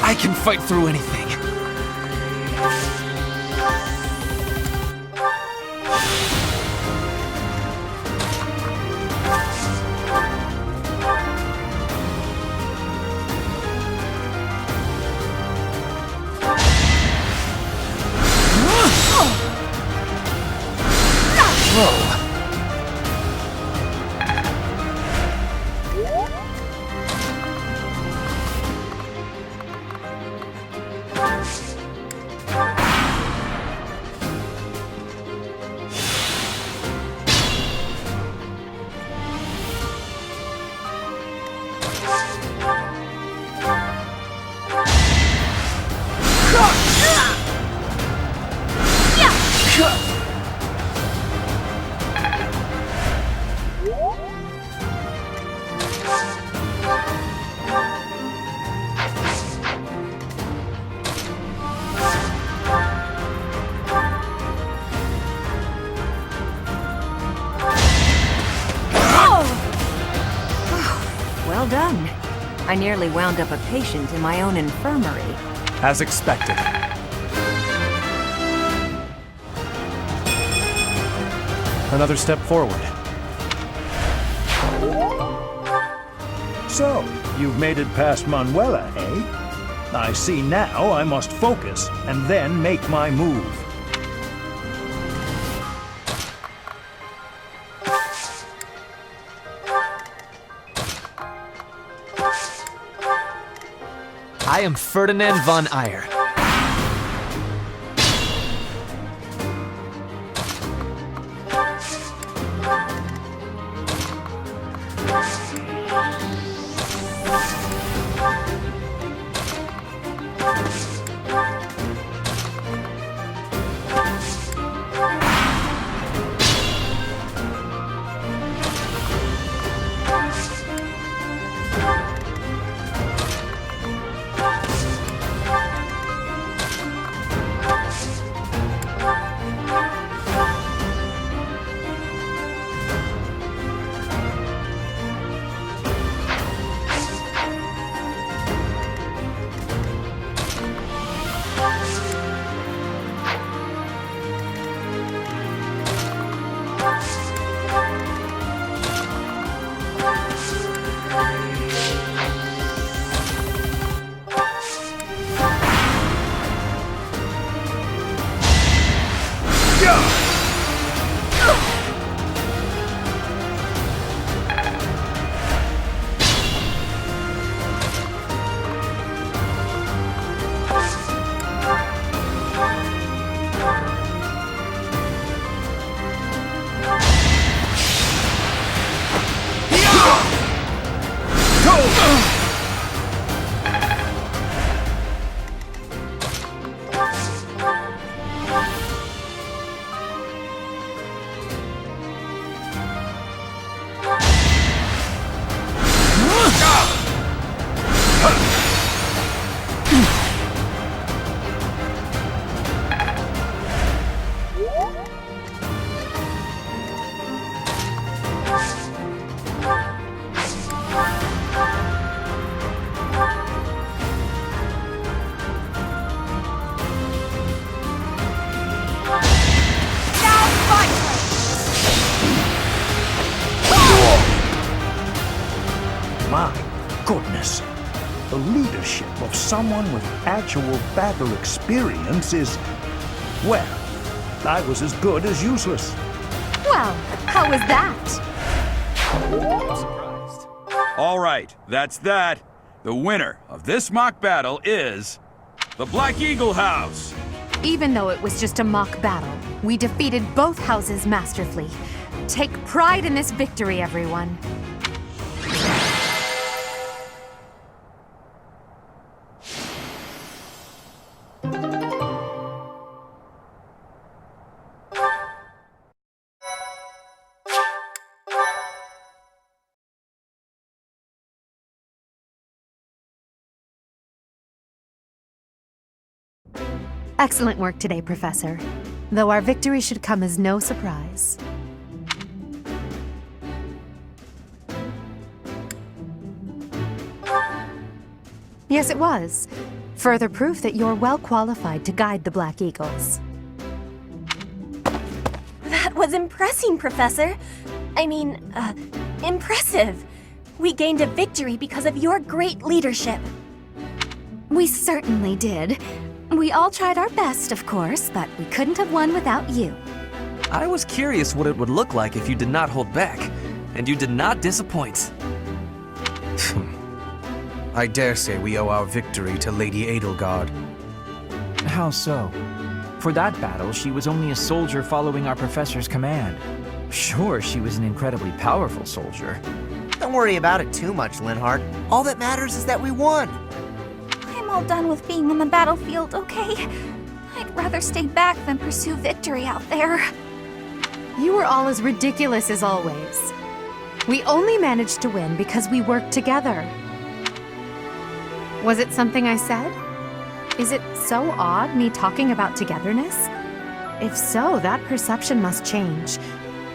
I can fight through anything. Whoa. Well done. I nearly wound up a patient in my own infirmary. As expected. Another step forward. So, you've made it past Manuela, eh? I see now I must focus and then make my move. I am Ferdinand von Eyre. My goodness. The leadership of someone with actual battle experience is... well, I was as good as useless. Well, how was that? I'm surprised. All right, that's that. The winner of this mock battle is... the Black Eagle House! Even though it was just a mock battle, we defeated both houses masterfully. Take pride in this victory, everyone. Excellent work today, Professor. Though our victory should come as no surprise. Yes, it was. Further proof that you're well qualified to guide the Black Eagles. That was impressive, Professor. Impressive. We gained a victory because of your great leadership. We certainly did. We all tried our best, of course, but we couldn't have won without you. I was curious what it would look like if you did not hold back, and you did not disappoint. I dare say we owe our victory to Lady Edelgard. How so? For that battle, she was only a soldier following our professor's command. Sure, she was an incredibly powerful soldier. Don't worry about it too much, Linhardt. All that matters is that we won. I'm all done with being on the battlefield, okay? I'd rather stay back than pursue victory out there. You were all as ridiculous as always. We only managed to win because we worked together. Was it something I said? Is it so odd, me talking about togetherness? If so, that perception must change.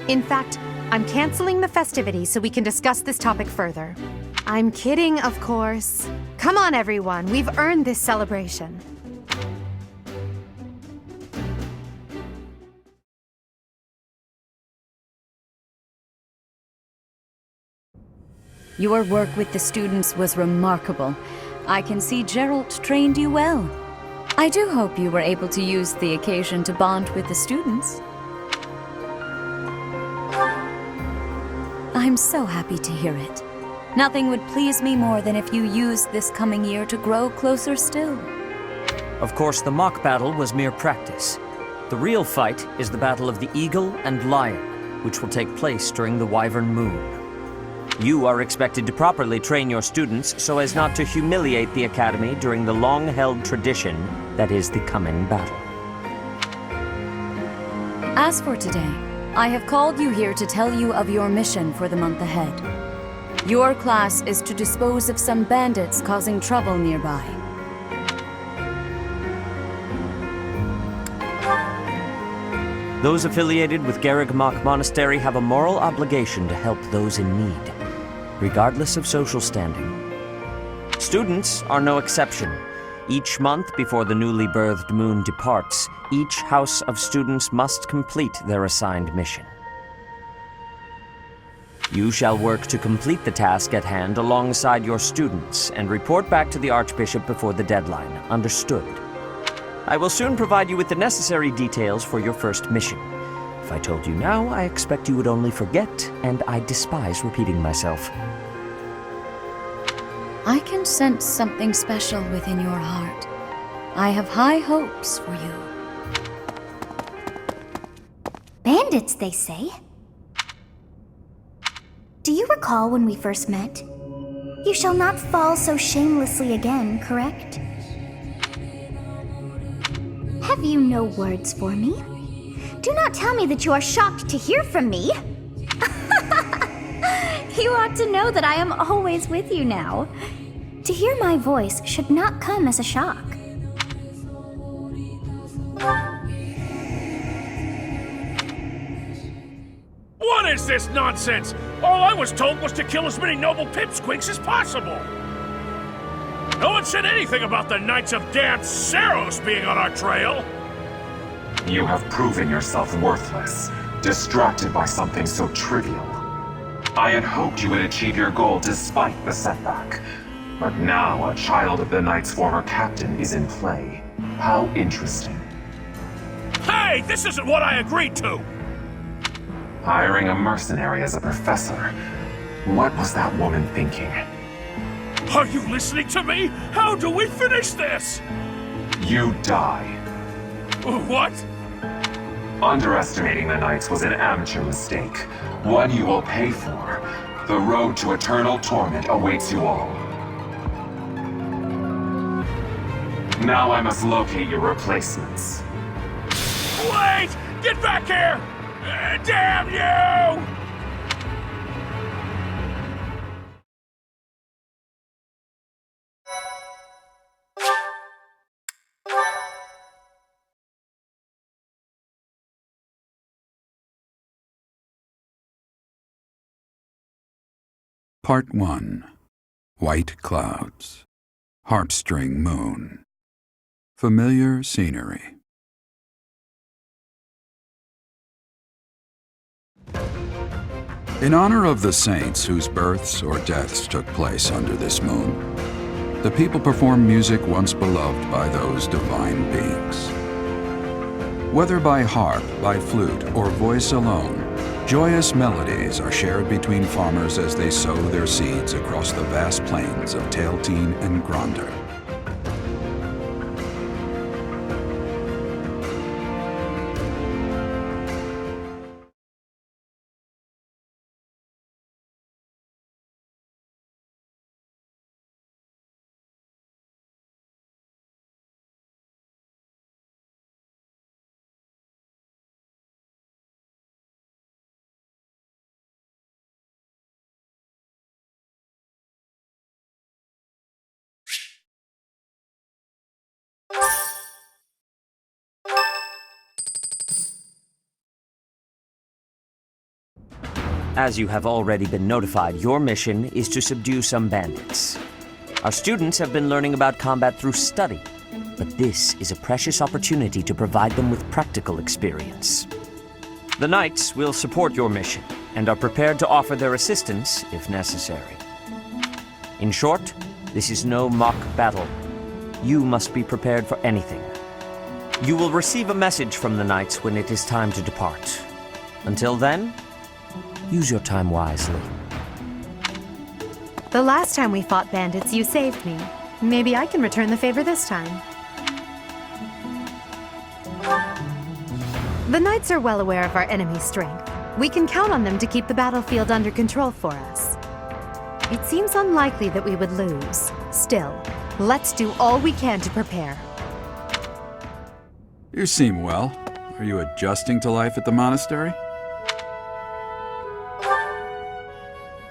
In fact, I'm canceling the festivities so we can discuss this topic further. I'm kidding, of course. Come on, everyone. We've earned this celebration. Your work with the students was remarkable. I can see Gerald trained you well. I do hope you were able to use the occasion to bond with the students. I'm so happy to hear it. Nothing would please me more than if you used this coming year to grow closer still. Of course, the mock battle was mere practice. The real fight is the Battle of the Eagle and Lion, which will take place during the Wyvern Moon. You are expected to properly train your students so as not to humiliate the Academy during the long-held tradition that is the coming battle. As for today, I have called you here to tell you of your mission for the month ahead. Your class is to dispose of some bandits causing trouble nearby. Those affiliated with Garreg-Mach Monastery have a moral obligation to help those in need, regardless of social standing. Students are no exception. Each month before the newly birthed moon departs, each house of students must complete their assigned mission. You shall work to complete the task at hand alongside your students and report back to the Archbishop before the deadline. Understood? I will soon provide you with the necessary details for your first mission. If I told you now, I expect you would only forget, and I despise repeating myself. I can sense something special within your heart. I have high hopes for you. Bandits, they say? Do you recall when we first met? You shall not fall so shamelessly again, correct? Have you no words for me? Do not tell me that you are shocked to hear from me. You ought to know that I am always with you now. To hear my voice should not come as a shock. What is this nonsense? All I was told was to kill as many noble pipsqueaks as possible. No one said anything about the Knights of Damned Seros being on our trail. You have proven yourself worthless, distracted by something so trivial. I had hoped you would achieve your goal despite the setback. But now a child of the Knight's former captain is in play. How interesting. Hey, this isn't what I agreed to! Hiring a mercenary as a professor. What was that woman thinking? Are you listening to me? How do we finish this? You die. What? Underestimating the Knights was an amateur mistake. One you will pay for. The road to eternal torment awaits you all. Now I must locate your replacements. Wait! Get back here! Damn you! Part 1. White Clouds. Harpstring Moon. Familiar scenery. In honor of the saints whose births or deaths took place under this moon, the people perform music once beloved by those divine beings. Whether by harp, by flute, or voice alone, joyous melodies are shared between farmers as they sow their seeds across the vast plains of Tailteen and Gronder. As you have already been notified, your mission is to subdue some bandits. Our students have been learning about combat through study, but this is a precious opportunity to provide them with practical experience. The Knights will support your mission and are prepared to offer their assistance if necessary. In short, this is no mock battle. You must be prepared for anything. You will receive a message from the knights when it is time to depart. Until then, use your time wisely. The last time we fought bandits, you saved me. Maybe I can return the favor this time. The knights are well aware of our enemy's strength. We can count on them to keep the battlefield under control for us. It seems unlikely that we would lose. Still, let's do all we can to prepare. You seem well. Are you adjusting to life at the monastery?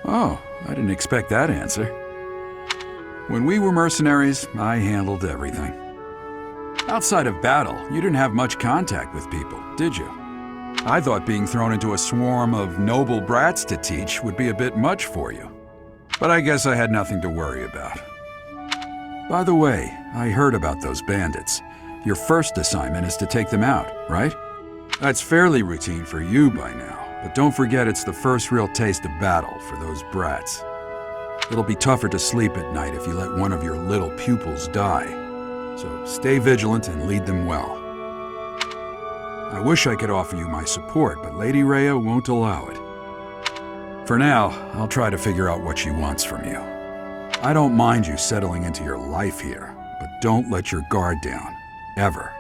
Oh, I didn't expect that answer. When we were mercenaries, I handled everything. Outside of battle, you didn't have much contact with people, did you? I thought being thrown into a swarm of noble brats to teach would be a bit much for you. But I guess I had nothing to worry about. By the way, I heard about those bandits. Your first assignment is to take them out, right? That's fairly routine for you by now, but don't forget it's the first real taste of battle for those brats. It'll be tougher to sleep at night if you let one of your little pupils die. So stay vigilant and lead them well. I wish I could offer you my support, but Lady Rhea won't allow it. For now, I'll try to figure out what she wants from you. I don't mind you settling into your life here, but don't let your guard down. Ever.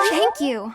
Thank you.